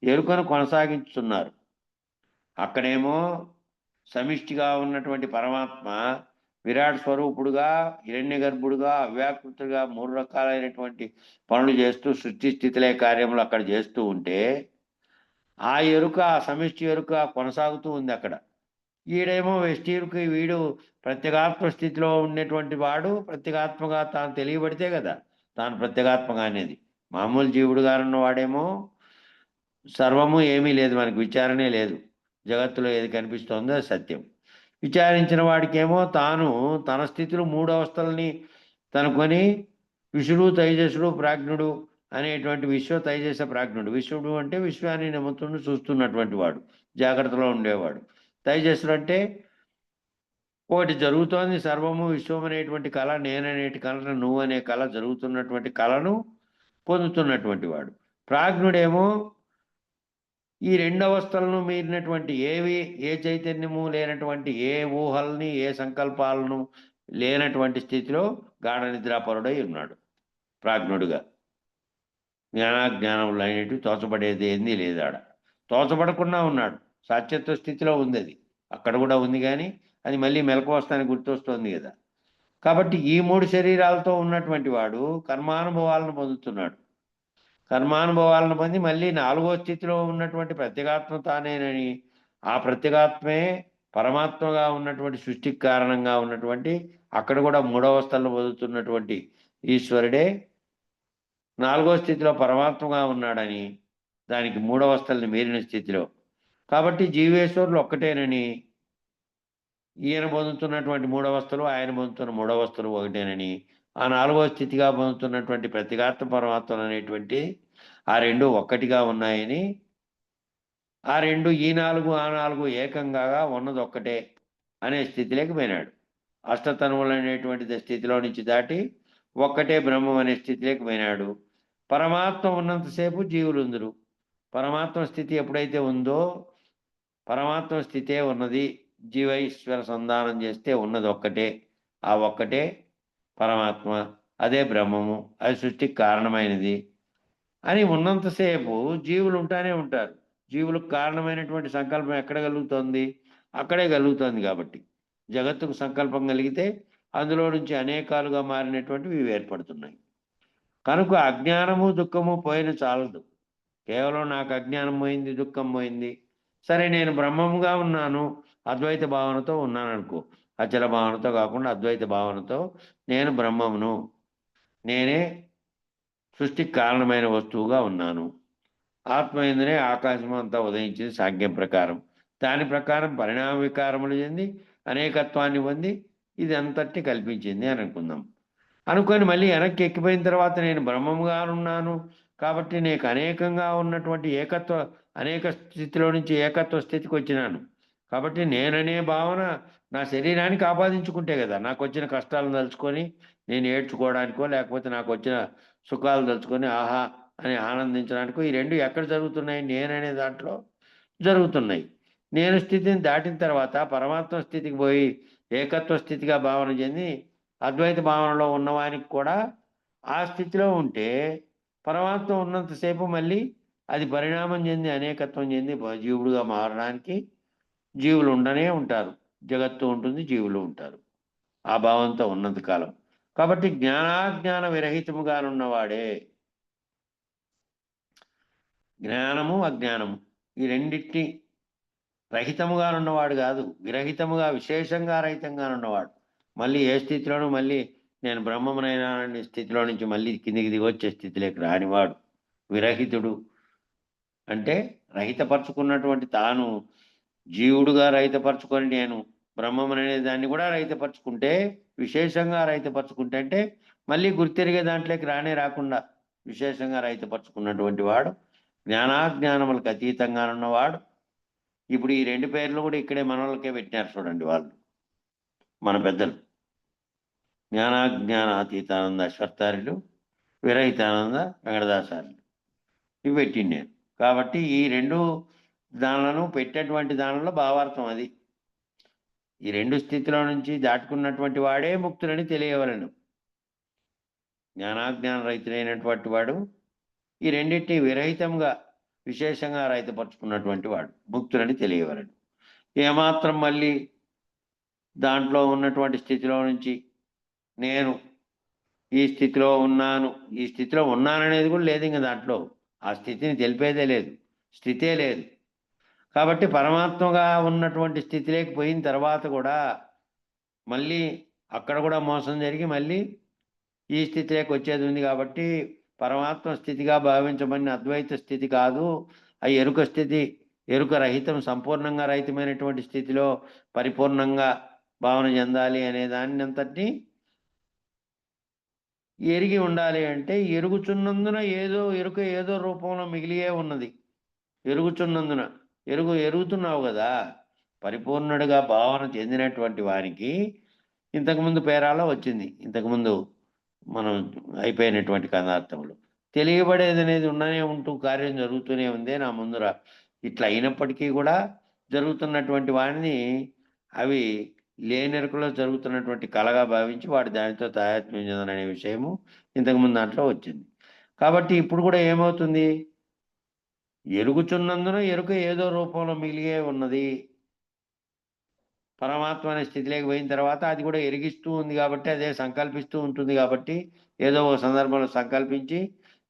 ఎరుకను కొనసాగించుతున్నారు. అక్కడేమో సమిష్టిగా ఉన్నటువంటి పరమాత్మ విరాట్ స్వరూపుడుగా, హిరణ్య గర్భుడుగా, అవ్యాకృతుడుగా 3 రకాలైనటువంటి పనులు చేస్తూ సృష్టి స్థితిలయ కార్యములు అక్కడ చేస్తూ ఉంటే, ఆ ఎరుక, ఆ సమిష్టి ఎరుక కొనసాగుతూ ఉంది అక్కడ. ఈడేమో వెష్టి ఎరుక, వీడు ప్రత్యేగాత్మ స్థితిలో ఉండేటువంటి వాడు ప్రత్యేగాత్మగా తాను తెలియబడితే కదా తాను ప్రత్యేగాత్మగా అనేది. మామూలు జీవుడుగా ఉన్నవాడేమో సర్వము ఏమీ లేదు, మనకు విచారణే లేదు, జగత్తులో ఏది కనిపిస్తోందో అది సత్యం. విచారించిన వాడికేమో తాను తన స్థితిలో 3 అవస్థలని తనుకొని విష్ణుడు, తైజసుడు, ప్రాజ్ఞుడు అనేటువంటి తైజస ప్రాజ్ఞుడు. విశ్వడు అంటే విశ్వాన్ని నమ్ముతుండు చూస్తున్నటువంటి వాడు, జాగ్రత్తలో ఉండేవాడు. తైజస్సుడు అంటే ఒకటి జరుగుతోంది, సర్వము విశ్వం అనేటువంటి కళ, నేననేటి కళ, నువ్వు అనే కళ జరుగుతున్నటువంటి కళను పొందుతున్నటువంటి వాడు. ప్రాజ్ఞుడేమో ఈ 2 అవస్థలను మీరినటువంటి ఏ చైతన్యము లేనటువంటి, ఏ ఊహల్ని, ఏ సంకల్పాలను లేనటువంటి స్థితిలో గాఢ నిద్రాపరుడై ఉన్నాడు ప్రాజ్ఞుడుగా. జ్ఞానములు అనేటివి తోచబడేది ఏంది లేదు, ఆడ తోచబడకుండా ఉన్నాడు. సాత్యత్వ స్థితిలో ఉంది అది, అక్కడ కూడా ఉంది, కానీ అది మళ్ళీ మెలకువస్తానికి గుర్తొస్తుంది కదా. కాబట్టి ఈ 3 శరీరాలతో ఉన్నటువంటి వాడు కర్మానుభవాలను పొందుతున్నాడు. కర్మానుభవాలను పొంది మళ్ళీ 4వ స్థితిలో ఉన్నటువంటి ప్రత్యేగాత్మ తానేనని, ఆ ప్రత్యేగాత్మే పరమాత్మగా ఉన్నటువంటి సృష్టికి కారణంగా ఉన్నటువంటి, అక్కడ కూడా 3వ అవస్థలను పొందుతున్నటువంటి ఈశ్వరుడే 4వ స్థితిలో పరమాత్మగా ఉన్నాడని, దానికి 3వ అవస్థల్ని మీరిన స్థితిలో. కాబట్టి జీవేశ్వరులు ఒక్కటేనని, ఈయన పొందుతున్నటువంటి 3 అవస్థలు, ఆయన పొందుతున్న 3 అవస్థలు ఒకటేనని, ఆ 4వ స్థితిగా పొందుతున్నటువంటి ప్రత్యేగాత్మ పరమాత్మలు అనేటువంటి ఆ 2 ఒక్కటిగా ఉన్నాయని, ఆ 2 ఈ 4 ఆ 4 ఏకంగా ఉన్నది ఒక్కటే అనే స్థితిలోకి పోయినాడు. అష్టతనువులు అనేటువంటి స్థితిలో నుంచి దాటి ఒక్కటే బ్రహ్మం అనే స్థితిలోకి పోయినాడు. పరమాత్మ ఉన్నంతసేపు జీవులు ఉందరు. పరమాత్మ స్థితి ఎప్పుడైతే ఉందో, పరమాత్మ స్థితే ఉన్నది, జీవైశ్వర సంధానం చేస్తే ఉన్నది ఒక్కటే, ఆ ఒక్కటే పరమాత్మ అదే బ్రహ్మము, అది సృష్టికి కారణమైనది అని ఉన్నంతసేపు జీవులు ఉంటానే ఉంటారు. జీవులకు కారణమైనటువంటి సంకల్పం ఎక్కడ కలుగుతోంది? అక్కడే కలుగుతోంది కాబట్టి జగత్తుకు సంకల్పం కలిగితే అందులో నుంచి అనేకాలుగా మారినటువంటివి ఇవి ఏర్పడుతున్నాయి. కనుక అజ్ఞానము దుఃఖము పోయిన చాలదు. కేవలం నాకు అజ్ఞానం పోయింది, దుఃఖం పోయింది, సరే నేను బ్రహ్మముగా ఉన్నాను, అద్వైత భావనతో ఉన్నాను అనుకో. అచల భావనతో కాకుండా అద్వైత భావనతో నేను బ్రహ్మమును, నేనే సృష్టికి కారణమైన వస్తువుగా ఉన్నాను. ఆత్మ ఎందునే ఆకాశం అంతా ఉదయించింది సాంఖ్యం ప్రకారం. దాని ప్రకారం పరిణామ వికారములు చెంది అనేకత్వాన్ని పొంది ఇది అంతటి కల్పించింది అని అనుకుందాం. అనుకొని మళ్ళీ వెనక్కి ఎక్కిపోయిన తర్వాత నేను బ్రహ్మముగా ఉన్నాను కాబట్టి నీకు అనేకంగా ఉన్నటువంటి అనేక స్థితిలో నుంచి ఏకత్వ స్థితికి వచ్చినాను. కాబట్టి నేననే భావన నా శరీరానికి ఆపాదించుకుంటే కదా నాకు వచ్చిన కష్టాలను తలుచుకొని నేను ఏడ్చుకోవడానికో, లేకపోతే నాకు వచ్చిన సుఖాలు తలుచుకొని ఆహా అని ఆనందించడానికో ఈ రెండు ఎక్కడ జరుగుతున్నాయి? నేననే దాంట్లో జరుగుతున్నాయి. నేను స్థితిని దాటిన తర్వాత పరమాత్మ స్థితికి పోయి ఏకత్వ స్థితిగా భావన చెంది అద్వైత భావనలో ఉన్నవానికి కూడా ఆ స్థితిలో ఉంటే పరమాత్మ ఉన్నంతసేపు మళ్ళీ అది పరిణామం చెంది అనేకత్వం చెంది జీవుడుగా మారడానికి జీవులు ఉండనే ఉంటారు. జగత్తు ఉంటుంది, జీవులు ఉంటారు ఆ భావంతో ఉన్నంతకాలం. కాబట్టి జ్ఞానాజ్ఞాన విరహితముగానున్నవాడే, జ్ఞానము అజ్ఞానము ఈ రెండింటిని రహితముగా ఉన్నవాడు కాదు, విరహితముగా విశేషంగా రహితంగా ఉన్నవాడు. మళ్ళీ ఏ స్థితిలోనూ మళ్ళీ నేను బ్రహ్మమునైనా అనే స్థితిలో నుంచి మళ్ళీ కిందికి దిగొచ్చే స్థితిలోకి రానివాడు విరహితుడు. అంటే రహితపరుచుకున్నటువంటి తాను జీవుడుగా రహితపరుచుకొని నేను బ్రహ్మముననే దాన్ని కూడా రహితపరుచుకుంటే, విశేషంగా రహితపరుచుకుంటే అంటే మళ్ళీ గుర్తెరిగే దాంట్లోకి రాకుండా విశేషంగా రహితపరుచుకున్నటువంటి వాడు జ్ఞానాజ్ఞానములకు అతీతంగా ఉన్నవాడు. ఇప్పుడు ఈ రెండు పేర్లు కూడా ఇక్కడే మనోళ్ళకే పెట్టినారు చూడండి వాళ్ళు, మన పెద్దలు. జ్ఞానాజ్ఞాన అతీతానంద అశ్వత్థార్యులు, విరహితానంద వెంకటదాచార్యులు ఇవి పెట్టింది నేను. కాబట్టి ఈ రెండు దానిలను పెట్టేటువంటి దానిలో భావార్థం అది. ఈ రెండు స్థితిలో నుంచి దాటుకున్నటువంటి వాడే ముక్తులని తెలియవలను. జ్ఞానాజ్ఞాన రహితుడైనటువంటి వాడు ఈ రెండింటినీ విరహితంగా విశేషంగా రహితపరుచుకున్నటువంటి వాడు ముక్తులని తెలియవలను. ఏమాత్రం మళ్ళీ దాంట్లో ఉన్నటువంటి స్థితిలో నుంచి నేను ఈ స్థితిలో ఉన్నాను, ఈ స్థితిలో ఉన్నాననేది కూడా లేదు. ఇంకా దాంట్లో ఆ స్థితిని తెలిపేదే లేదు, స్థితే లేదు. కాబట్టి పరమాత్మగా ఉన్నటువంటి స్థితిలోకి పోయిన తర్వాత కూడా మళ్ళీ అక్కడ కూడా మోసం జరిగి మళ్ళీ ఈ స్థితిలోకి వచ్చేది ఉంది. కాబట్టి పరమాత్మ స్థితిగా భావించబడిన అద్వైత స్థితి కాదు, ఆ ఎరుక స్థితి, ఎరుక రహితం, సంపూర్ణంగా రహితమైనటువంటి స్థితిలో పరిపూర్ణంగా భావన చెందాలి అనే దాన్ని అంతటినీ ఎరిగి ఉండాలి. అంటే ఎరుగుచున్నందున ఎరుక ఏదో రూపంలో మిగిలియే ఉన్నది. ఎరుగుచున్నందున ఎరుగుతున్నావు కదా, పరిపూర్ణుడిగా భావన చెందినటువంటి వారికి ఇంతకుముందు పేరాలో వచ్చింది, ఇంతకుముందు మనం అయిపోయినటువంటి కథార్థములు తెలియబడేది అనేది ఉండనే ఉంటూ కార్యం జరుగుతూనే ఉంది నా ముందర. ఇట్లా అయినప్పటికీ కూడా జరుగుతున్నటువంటి వాడిని అవి లేనెరుకలో జరుగుతున్నటువంటి కళగా భావించి వాడు దానితో తాయాత్మ్యం చెందననే విషయము ఇంతకుముందు దాంట్లో వచ్చింది. కాబట్టి ఇప్పుడు కూడా ఏమవుతుంది? ఎరుగుచున్నందున ఎరుక ఏదో రూపంలో మిగిలిగే ఉన్నది. పరమాత్మ అనే స్థితిలోకి పోయిన తర్వాత అది కూడా ఎరిగిస్తూ ఉంది కాబట్టి, అదే సంకల్పిస్తూ ఉంటుంది కాబట్టి, ఏదో ఒక సందర్భంలో సంకల్పించి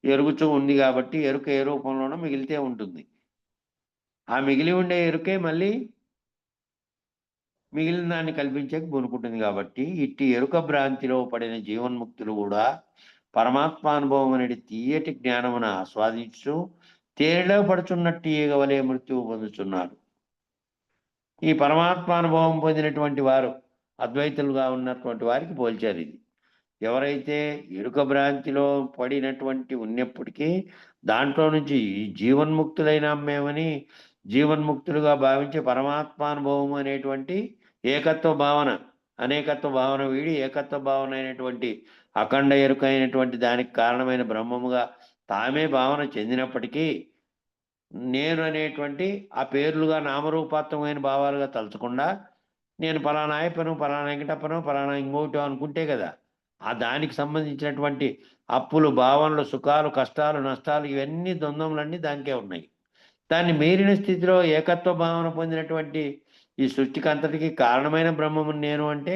ఎరుగుతూ ఉంది కాబట్టి ఎరుక ఏ రూపంలోనో మిగిలితే ఉంటుంది. ఆ మిగిలి ఉండే ఎరుకే మళ్ళీ మిగిలిన దాన్ని కల్పించక పూనుకుంటుంది. కాబట్టి ఇట్టి ఎరుక భ్రాంతిలో పడిన జీవన్ముక్తులు కూడా పరమాత్మానుభవం అనేది తీయటి జ్ఞానమును ఆస్వాదించు తేలిలో పడుచున్నట్టు ఈగవలే మృత్యువు పొందుతున్నారు. ఈ పరమాత్మానుభవం పొందినటువంటి వారు అద్వైతులుగా ఉన్నటువంటి వారికి పోల్చారు ఇది. ఎవరైతే ఎరుక భ్రాంతిలో పడినటువంటి ఉన్నప్పటికీ దాంట్లో నుంచి జీవన్ముక్తులైన మేమని జీవన్ముక్తులుగా భావించే పరమాత్మానుభవం అనేటువంటి ఏకత్వ భావన, అనేకత్వ భావన వీడి ఏకత్వ భావన అయినటువంటి అఖండ ఎరుక అయినటువంటి దానికి కారణమైన బ్రహ్మముగా తామే భావన చెందినప్పటికీ నేను అనేటువంటి ఆ పేర్లుగా నామరూపాత్మకమైన భావాలుగా తలుచకుండా నేను పలానా అయ్యప్పను, పలానా వెంకటప్పను, పలానా ఇంకోటో అనుకుంటే కదా ఆ దానికి సంబంధించినటువంటి అప్పులు, భావనలు, సుఖాలు, కష్టాలు, నష్టాలు ఇవన్నీ ద్వంద్వములన్నీ దానికే ఉన్నాయి. దాన్ని మీరిన స్థితిలో ఏకత్వ భావన పొందినటువంటి ఈ సృష్టికి అంతటికి కారణమైన బ్రహ్మము నేను అంటే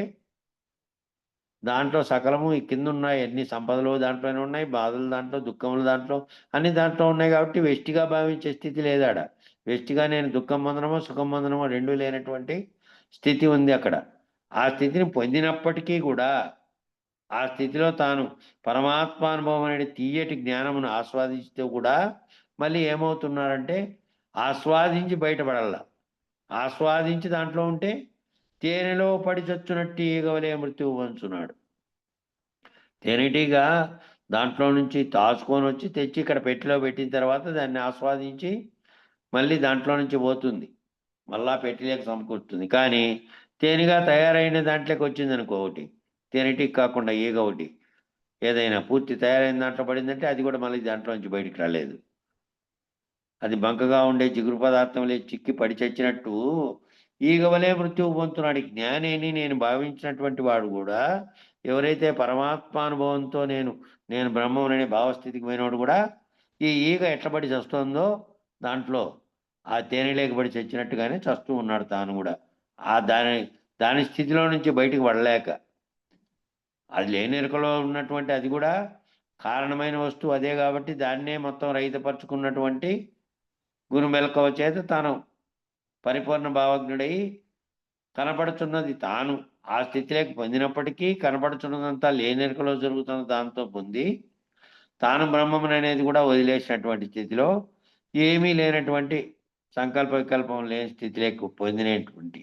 దాంట్లో సకలము ఈ కింద ఉన్నాయి, అన్ని సంపదలు దాంట్లోనే ఉన్నాయి, బాధలు దాంట్లో, దుఃఖములు దాంట్లో, అన్ని దాంట్లో ఉన్నాయి. కాబట్టి వెష్టిగా భావించే స్థితి లేదాడ. వెష్టిగా నేను దుఃఖం పొందడమో సుఖం పొందడమో రెండూ లేనటువంటి స్థితి ఉంది అక్కడ. ఆ స్థితిని పొందినప్పటికీ కూడా ఆ స్థితిలో తాను పరమాత్మానుభవం అనే తీయటి జ్ఞానమును ఆస్వాదిస్తూ కూడా మళ్ళీ ఏమవుతున్నారంటే ఆస్వాదించి బయటపడాల. ఆస్వాదించి దాంట్లో ఉంటే తేనెలో పడి చచ్చునట్టు ఈగవలే మృత్యువు వంచున్నాడు. తేనెటీగా దాంట్లో నుంచి తాచుకొని వచ్చి తెచ్చి ఇక్కడ పెట్టెలో పెట్టిన తర్వాత దాన్ని ఆస్వాదించి మళ్ళీ దాంట్లో నుంచి పోతుంది, మళ్ళా పెట్టెలోకి సమకూరుతుంది. కానీ తేనెగా తయారైన దాంట్లోకి వచ్చింది అనుకో, ఒకటి తేనెటీగ కాకుండా ఈగ ఒకటి ఏదైనా పూర్తి తయారైన దాంట్లో పడిందంటే అది కూడా మళ్ళీ దాంట్లో నుంచి బయటికి రాలేదు. అది బంకగా ఉండే జిగురు పదార్థంలో చిక్కి పడి చచ్చినట్టు ఈగవలే మృత్యువు పొందుతున్నాడు. జ్ఞానేని నేను భావించినటువంటి వాడు కూడా ఎవరైతే పరమాత్మానుభవంతో నేను బ్రహ్మముననే భావస్థితికి పోయినవాడు కూడా ఈ ఈగ ఎట్లబడి చస్తుందో దాంట్లో ఆ తేనెలేక పడి చచ్చినట్టుగానే చస్తూ ఉన్నాడు తాను కూడా. ఆ దాని స్థితిలో నుంచి బయటికి పడలేక, అది లేనెరుకలో ఉన్నటువంటి అది కూడా కారణమైన వస్తువు అదే కాబట్టి దాన్నే మొత్తం రహితపరుచుకున్నటువంటి గురు మెలకువ చేత తాను పరిపూర్ణ భావజ్ఞుడై కనపడుతున్నది తాను ఆ స్థితిలోకి పొందినప్పటికీ కనపడుతున్నదంతా లేనెరుకలో జరుగుతున్న దాంతో పొంది తాను బ్రహ్మమును అనేది కూడా వదిలేసినటువంటి స్థితిలో ఏమీ లేనటువంటి సంకల్ప వికల్పం లేని స్థితిలోకి పొందినటువంటి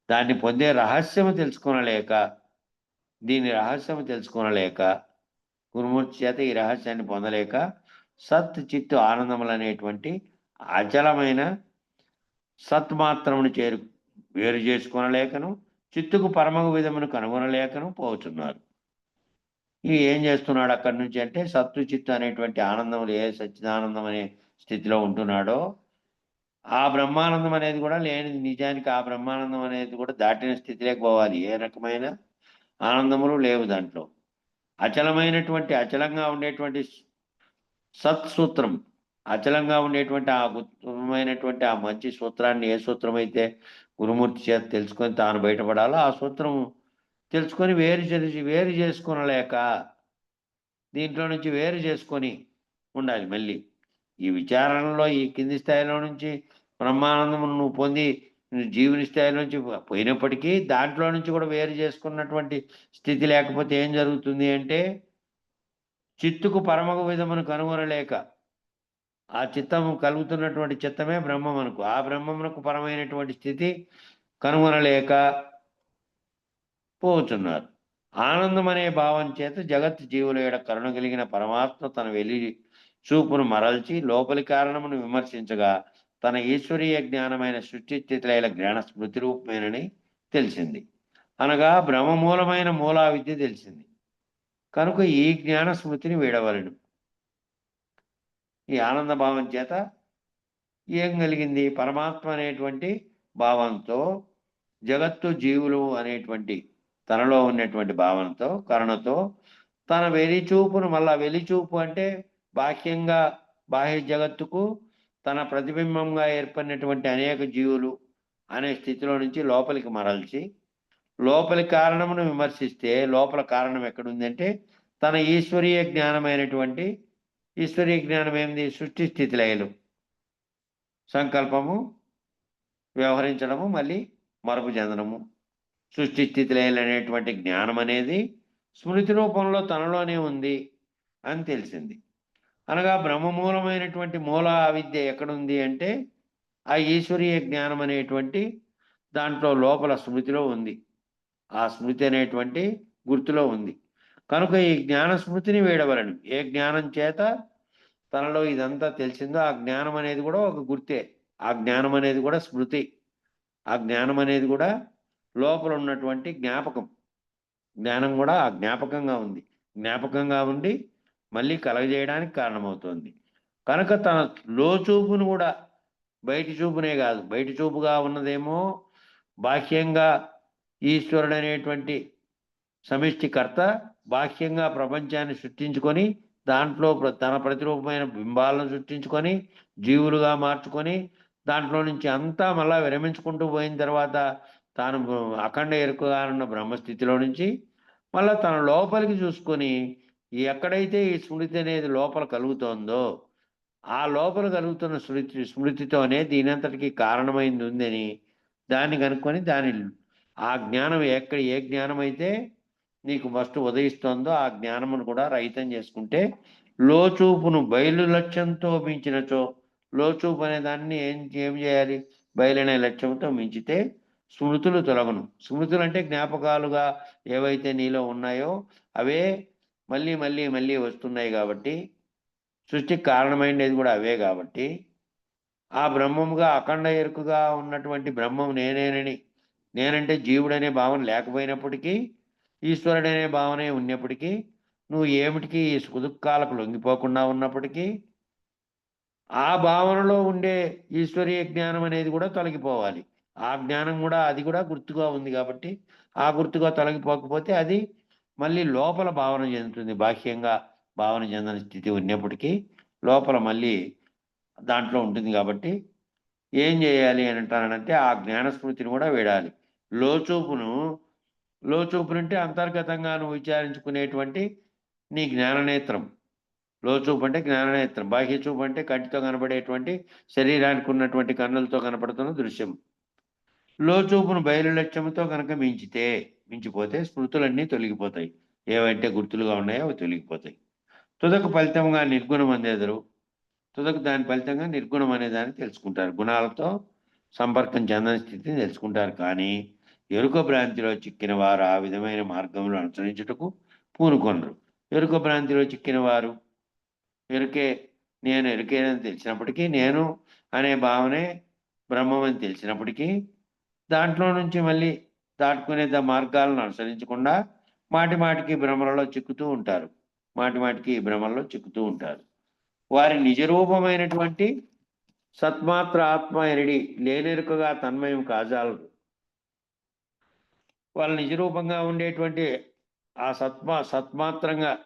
దాన్ని పొందే రహస్యము తెలుసుకోనలేక, దీని రహస్యము తెలుసుకోనలేక, గురుమూర్తి చేత ఈ రహస్యాన్ని పొందలేక సత్ చిత్తు ఆనందములు అనేటువంటి అచలమైన సత్మాత్రమును వేరు చేసుకొనలేకను చిత్తుకు పరమగు విధమును కనుగొనలేకను పోతున్నారు. ఇవి ఏం చేస్తున్నాడు అక్కడి నుంచి అంటే సత్తు చిత్తు అనేటువంటి ఆనందములు ఏ సచ్చిదానందం అనే స్థితిలో ఉంటున్నాడో ఆ బ్రహ్మానందం అనేది కూడా లేనిది. నిజానికి ఆ బ్రహ్మానందం అనేది కూడా దాటిన స్థితిలోకి పోవాలి. ఏ రకమైన ఆనందములు లేవు దాంట్లో. అచలంగా ఉండేటువంటి సత్సూత్రం, అచలంగా ఉండేటువంటి ఆ ఉత్తమమైనటువంటి ఆ మంచి సూత్రాన్ని ఏ సూత్రం అయితే గురుమూర్తి చేత తెలుసుకొని తాను బయటపడాలో ఆ సూత్రం తెలుసుకొని వేరు చేసుకొనలేక దీంట్లో నుంచి వేరు చేసుకొని ఉండాలి. మళ్ళీ ఈ విచారణలో ఈ కింది స్థాయిలో నుంచి బ్రహ్మానందమును నువ్వు పొంది జీవుని స్థాయి నుంచి పోయినప్పటికీ దాంట్లో నుంచి కూడా వేరు చేసుకున్నటువంటి స్థితి లేకపోతే ఏం జరుగుతుంది అంటే చిత్తుకు పరమగు విధమును కనుగొనలేక, ఆ చిత్తము కలుగుతున్నటువంటి చిత్తమే బ్రహ్మమునకు, ఆ బ్రహ్మమునకు పరమైనటువంటి స్థితి కనుగొనలేక పోతున్నారు. ఆనందం అనే భావం చేత జగత్ జీవుల యొక్క కరుణ కలిగిన పరమాత్మ తన వెలి చూపును మరల్చి లోపలి కారణమును విమర్శించగా తన ఈశ్వరీయ జ్ఞానమైన సృష్టి స్థితిలైన జ్ఞాన స్మృతి రూపమేనని తెలిసింది. అనగా బ్రహ్మమూలమైన మూలా విద్య తెలిసింది కనుక ఈ జ్ఞాన స్మృతిని వీడవలను. ఈ ఆనంద భావం చేత ఏం కలిగింది? పరమాత్మ అనేటువంటి భావంతో జగత్తు జీవులు అనేటువంటి తనలో ఉన్నటువంటి భావనతో కరుణతో తన వెలిచూపును మళ్ళా వెలిచూపు అంటే బాహ్యంగా బాహ్య జగత్తుకు తన ప్రతిబింబంగా ఏర్పడినటువంటి అనేక జీవులు అనే స్థితిలో నుంచి లోపలికి మరల్చి లోపలి కారణమును విమర్శిస్తే లోపల కారణం ఎక్కడుందంటే తన ఈశ్వరీయ జ్ఞానమైనటువంటి ఈశ్వరీయ జ్ఞానం ఏంది? సృష్టి స్థితి లయలు, సంకల్పము, వ్యవహరించడము, మళ్ళీ మరపు చెందడము, సృష్టి స్థితి లయలు అనేటువంటి జ్ఞానం అనేది స్మృతి రూపంలో తనలోనే ఉంది అని తెలిసింది. అనగా బ్రహ్మమూలమైనటువంటి మూల విద్య ఎక్కడుంది అంటే ఆ ఈశ్వరీయ జ్ఞానం అనేటువంటి దాంట్లో లోపల స్మృతిలో ఉంది. ఆ స్మృతి అనేటువంటి గుర్తులో ఉంది కనుక ఈ జ్ఞాన స్మృతిని వేడవలను. ఏ జ్ఞానం చేత తనలో ఇదంతా తెలిసిందో ఆ జ్ఞానం అనేది కూడా ఒక గుర్తే, ఆ జ్ఞానం అనేది కూడా స్మృతి, ఆ జ్ఞానం అనేది కూడా లోపల ఉన్నటువంటి జ్ఞాపకం. జ్ఞానం కూడా ఆ జ్ఞాపకంగా ఉంది, జ్ఞాపకంగా ఉండి మళ్ళీ కలగజేయడానికి కారణమవుతుంది. కనుక తన లోచూపును కూడా బయటి చూపునే కాదు, బయటి చూపుగా ఉన్నదేమో బాహ్యంగా ఈశ్వరుడు అనేటువంటి సమిష్టికర్త, బాహ్యంగా ప్రపంచాన్ని సృష్టించుకొని దాంట్లో తన ప్రతిరూపమైన బింబాలను సృష్టించుకొని జీవులుగా మార్చుకొని దాంట్లో నుంచి అంతా మళ్ళా విరమించుకుంటూ పోయిన తర్వాత తాను అఖండ ఎరుకగా ఉన్న బ్రహ్మస్థితిలో నుంచి మళ్ళా తన లోపలికి చూసుకొని ఎక్కడైతే ఈ స్మృతి అనేది లోపల కలుగుతోందో ఆ లోపల కలుగుతున్న స్మృతితోనే దీనంతటికి కారణమైంది ఉందని దాన్ని కనుక్కొని ఆ జ్ఞానం ఏ జ్ఞానం అయితే నీకు ఫస్ట్ ఉదయిస్తోందో ఆ జ్ఞానమును కూడా రహితం చేసుకుంటే లోచూపును బయలు లక్ష్యంతో మించినచో లోచూపు అనే దాన్ని ఏం చేయాలి? బయలనే లక్ష్యంతో మించితే స్మృతులు తొలగను. స్మృతులు అంటే జ్ఞాపకాలుగా ఏవైతే నీలో ఉన్నాయో అవే మళ్ళీ మళ్ళీ మళ్ళీ వస్తున్నాయి కాబట్టి సృష్టికి కారణమైనది కూడా అవే కాబట్టి ఆ బ్రహ్మముగా అఖండ ఎరుకుగా ఉన్నటువంటి బ్రహ్మం నేనంటే జీవుడనే భావన లేకపోయినప్పటికీ ఈశ్వరుడనే భావనే ఉన్నప్పటికీ నువ్వు ఏమిటికి సుఖదుఖాలకు లొంగిపోకుండా ఉన్నప్పటికీ ఆ భావనలో ఉండే ఈశ్వరీయ జ్ఞానం అనేది కూడా తొలగిపోవాలి. ఆ జ్ఞానం కూడా అది కూడా గుర్తుగా ఉంది కాబట్టి ఆ గుర్తుగా తొలగిపోకపోతే అది మళ్ళీ లోపల భావన చెందుతుంది. బాహ్యంగా భావన చెందని స్థితి ఉన్నప్పటికీ లోపల మళ్ళీ దాంట్లో ఉంటుంది కాబట్టి ఏం చేయాలి అని అంటానంటే ఆ జ్ఞానస్మృతిని కూడా వీడాలి. లోచూపునంటే అంతర్గతంగా నువ్వు విచారించుకునేటువంటి నీ జ్ఞాననేత్రం. లోచూపు అంటే జ్ఞాననేత్రం. బాహ్య చూపు అంటే కంటితో కనబడేటువంటి శరీరానికి ఉన్నటువంటి కన్నులతో కనపడుతున్న దృశ్యం. లోచూపును బయలు లక్ష్యంతో కనుక మించిపోతే స్మృతులన్నీ తొలగిపోతాయి. ఏవైతే గుర్తులుగా ఉన్నాయో అవి తొలగిపోతాయి. తుదకు ఫలితంగా నిర్గుణం అందెదరు. తుదకు దాని ఫలితంగా నిర్గుణం అనే దాన్ని తెలుసుకుంటారు. గుణాలతో సంపర్కం చెందని స్థితిని తెలుసుకుంటారు. కానీ ఎరుక భ్రాంతిలో చిక్కిన వారు ఆ విధమైన మార్గంలో అనుసరించుటకు పూనుకొనరు. ఎరుక భ్రాంతిలో చిక్కిన వారు నేను ఎరుకేనని తెలిసినప్పటికీ నేను అనే భావనే బ్రహ్మం అని తెలిసినప్పటికీ దాంట్లో నుంచి మళ్ళీ దాటుకునే మార్గాలను అనుసరించకుండా మాటిమాటికి భ్రమలలో చిక్కుతూ ఉంటారు. వారి నిజరూపమైనటువంటి సత్మాత్ర ఆత్మ ఎరిడి లేనెరుకగా తన్మయం కాజాలరు. వాళ్ళ నిజరూపంగా ఉండేటువంటి ఆ సత్మాత్రంగా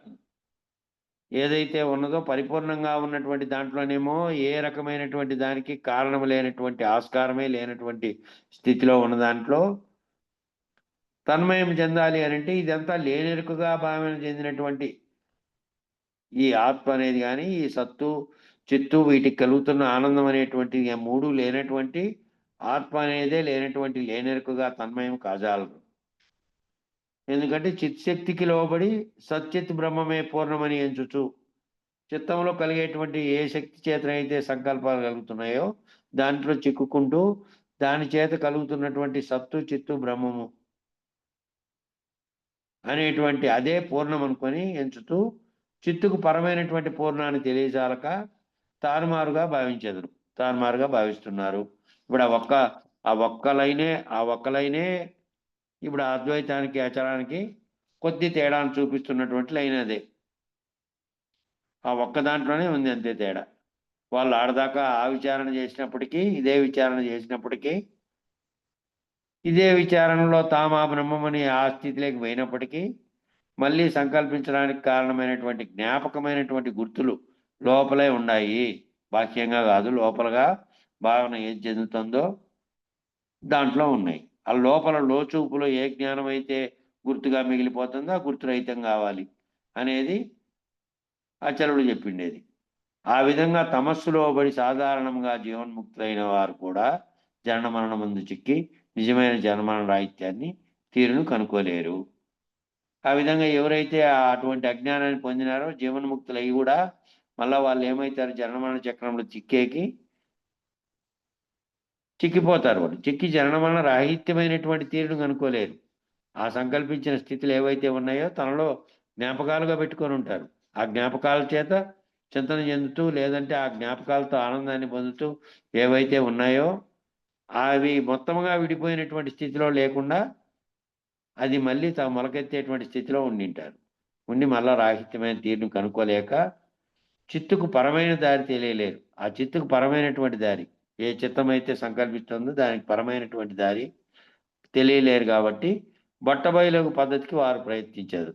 ఏదైతే ఉన్నదో పరిపూర్ణంగా ఉన్నటువంటి దాంట్లోనేమో ఏ రకమైనటువంటి దానికి కారణం లేనటువంటి ఆస్కారమే లేనటువంటి స్థితిలో ఉన్న దాంట్లో తన్మయం చెందాలి అని అంటే ఇదంతా లేనెరుకగా భావన చెందినటువంటి ఈ ఆత్మ అనేది కానీ ఈ సత్తు చిత్తు వీటికి కలుగుతున్న ఆనందం అనేటువంటి మూడు లేనటువంటి ఆత్మ అనేదే లేనెరుకగా తన్మయం కాజాలరు. ఎందుకంటే చిత్శక్తికి లోబడి సత్చిత్ బ్రహ్మమే పూర్ణమని ఎంచుచు చిత్తంలో కలిగేటువంటి ఏ శక్తి చేతనైతే సంకల్పాలు కలుగుతున్నాయో దాంట్లో చిక్కుకుంటూ దాని చేత కలుగుతున్నటువంటి సత్తు చిత్తు బ్రహ్మము అనేటువంటి అదే పూర్ణం అనుకొని ఎంచుతూ చిత్తుకు పరమైనటువంటి పూర్ణాన్ని తెలియజాలక తారుమారుగా భావిస్తున్నారు. ఇప్పుడు ఆ ఒక్కలైనే ఇప్పుడు అద్వైతానికి ఆచారానికి కొద్ది తేడాను చూపిస్తున్నటువంటి లైన్ అదే. ఆ ఒక్క దాంట్లోనే ఉంది అంతే తేడా. వాళ్ళు ఆడదాకా ఆ విచారణ చేసినప్పటికీ ఇదే విచారణలో తామా బ్రహ్మమని ఆ స్థితిలోకి పోయినప్పటికీ మళ్ళీ సంకల్పించడానికి కారణమైనటువంటి జ్ఞాపకమైనటువంటి గుర్తులు లోపలే ఉన్నాయి. బాహ్యంగా కాదు, లోపలగా భావన ఏది చెందుతుందో దాంట్లో ఉన్నాయి. ఆ లోపల లోచూపులో ఏ జ్ఞానం అయితే గుర్తుగా మిగిలిపోతుందో ఆ గుర్తురహితం కావాలి అనేది ఆచార్యుడు చెప్పిండేది. ఆ విధంగా తమస్సులో పడి సాధారణంగా జీవన్ముక్తులైన వారు కూడా జనన మరణమందు చిక్కి నిజమైన జన్మరణ రాహిత్యాన్ని తీరును కనుక్కోలేరు. ఆ విధంగా ఎవరైతే అటువంటి అజ్ఞానాన్ని పొందినారో జీవన్ముక్తులై కూడా మళ్ళా వాళ్ళు ఏమవుతారు? జననమరణ చక్రంలో చిక్కిపోతారు. వాళ్ళు చిక్కి జననమరణ రాహిత్యమైనటువంటి తీరును కనుక్కోలేరు. ఆ సంకల్పించిన స్థితులు ఏవైతే ఉన్నాయో తనలో జ్ఞాపకాలుగా పెట్టుకొని ఉంటారు. ఆ జ్ఞాపకాల చేత చింతన చెందుతూ లేదంటే ఆ జ్ఞాపకాలతో ఆనందాన్ని పొందుతూ ఏవైతే ఉన్నాయో అవి మొత్తముగా విడిపోయినటువంటి స్థితిలో లేకుండా అది మళ్ళీ మొలకెత్తేటువంటి స్థితిలో ఉండి మళ్ళా రాహిత్యమైన తీరును కనుక్కోలేక చిత్తుకు పరమైన దారి తెలియలేరు. ఆ చిత్తుకు పరమైనటువంటి దారి ఏ చిత్తమైతే సంకల్పిస్తుందో దానికి పరమైనటువంటి దారి తెలియలేరు కాబట్టి బట్టబయలు పద్ధతికి వారు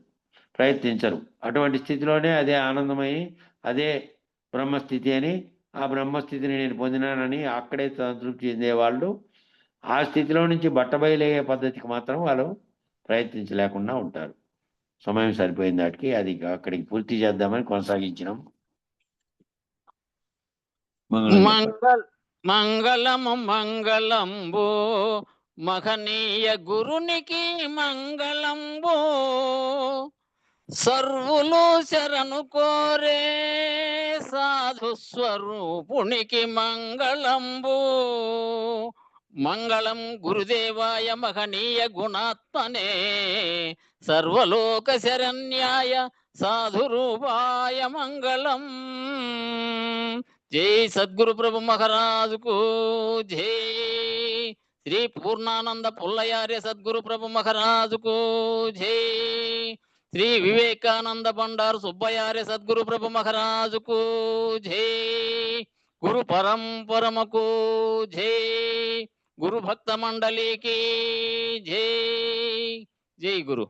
ప్రయత్నించరు. అటువంటి స్థితిలోనే అదే ఆనందమై అదే బ్రహ్మస్థితి అని, ఆ బ్రహ్మస్థితిని నేను పొందినానని అక్కడే సంతృప్తి చెందేవాళ్ళు ఆ స్థితిలో నుంచి బట్టబయలయ్యే పద్ధతికి మాత్రం వాళ్ళు ప్రయత్నించలేకుండా ఉంటారు. సమయం సరిపోయిన దాటికి అది అక్కడికి పూర్తి చేద్దామని కొనసాగించినాం. మంగళము మంగళంబు మహనీయ గురునికి మంగళంబు సర్వులు శరణు కోరే సాధు స్వరూపునికి మంగళంబు మంగళం గురుదేవాయ మహనీయ గుణాత్మనే సర్వలోక శరణ్యాయ సాధురూపాయ మంగళం. జై సద్గురు ప్రభు మహారాజుకు జై. శ్రీ పూర్ణానంద పుల్లయార్య సద్గురు ప్రభు మహారాజుకు జై. శ్రీ వివేకానంద బండారు సుబ్బయార్య సద్గురు ప్రభు మహారాజుకు జై. గురు పరంపరమకు జై. గురు భక్త మండలికి జై. జై గురు.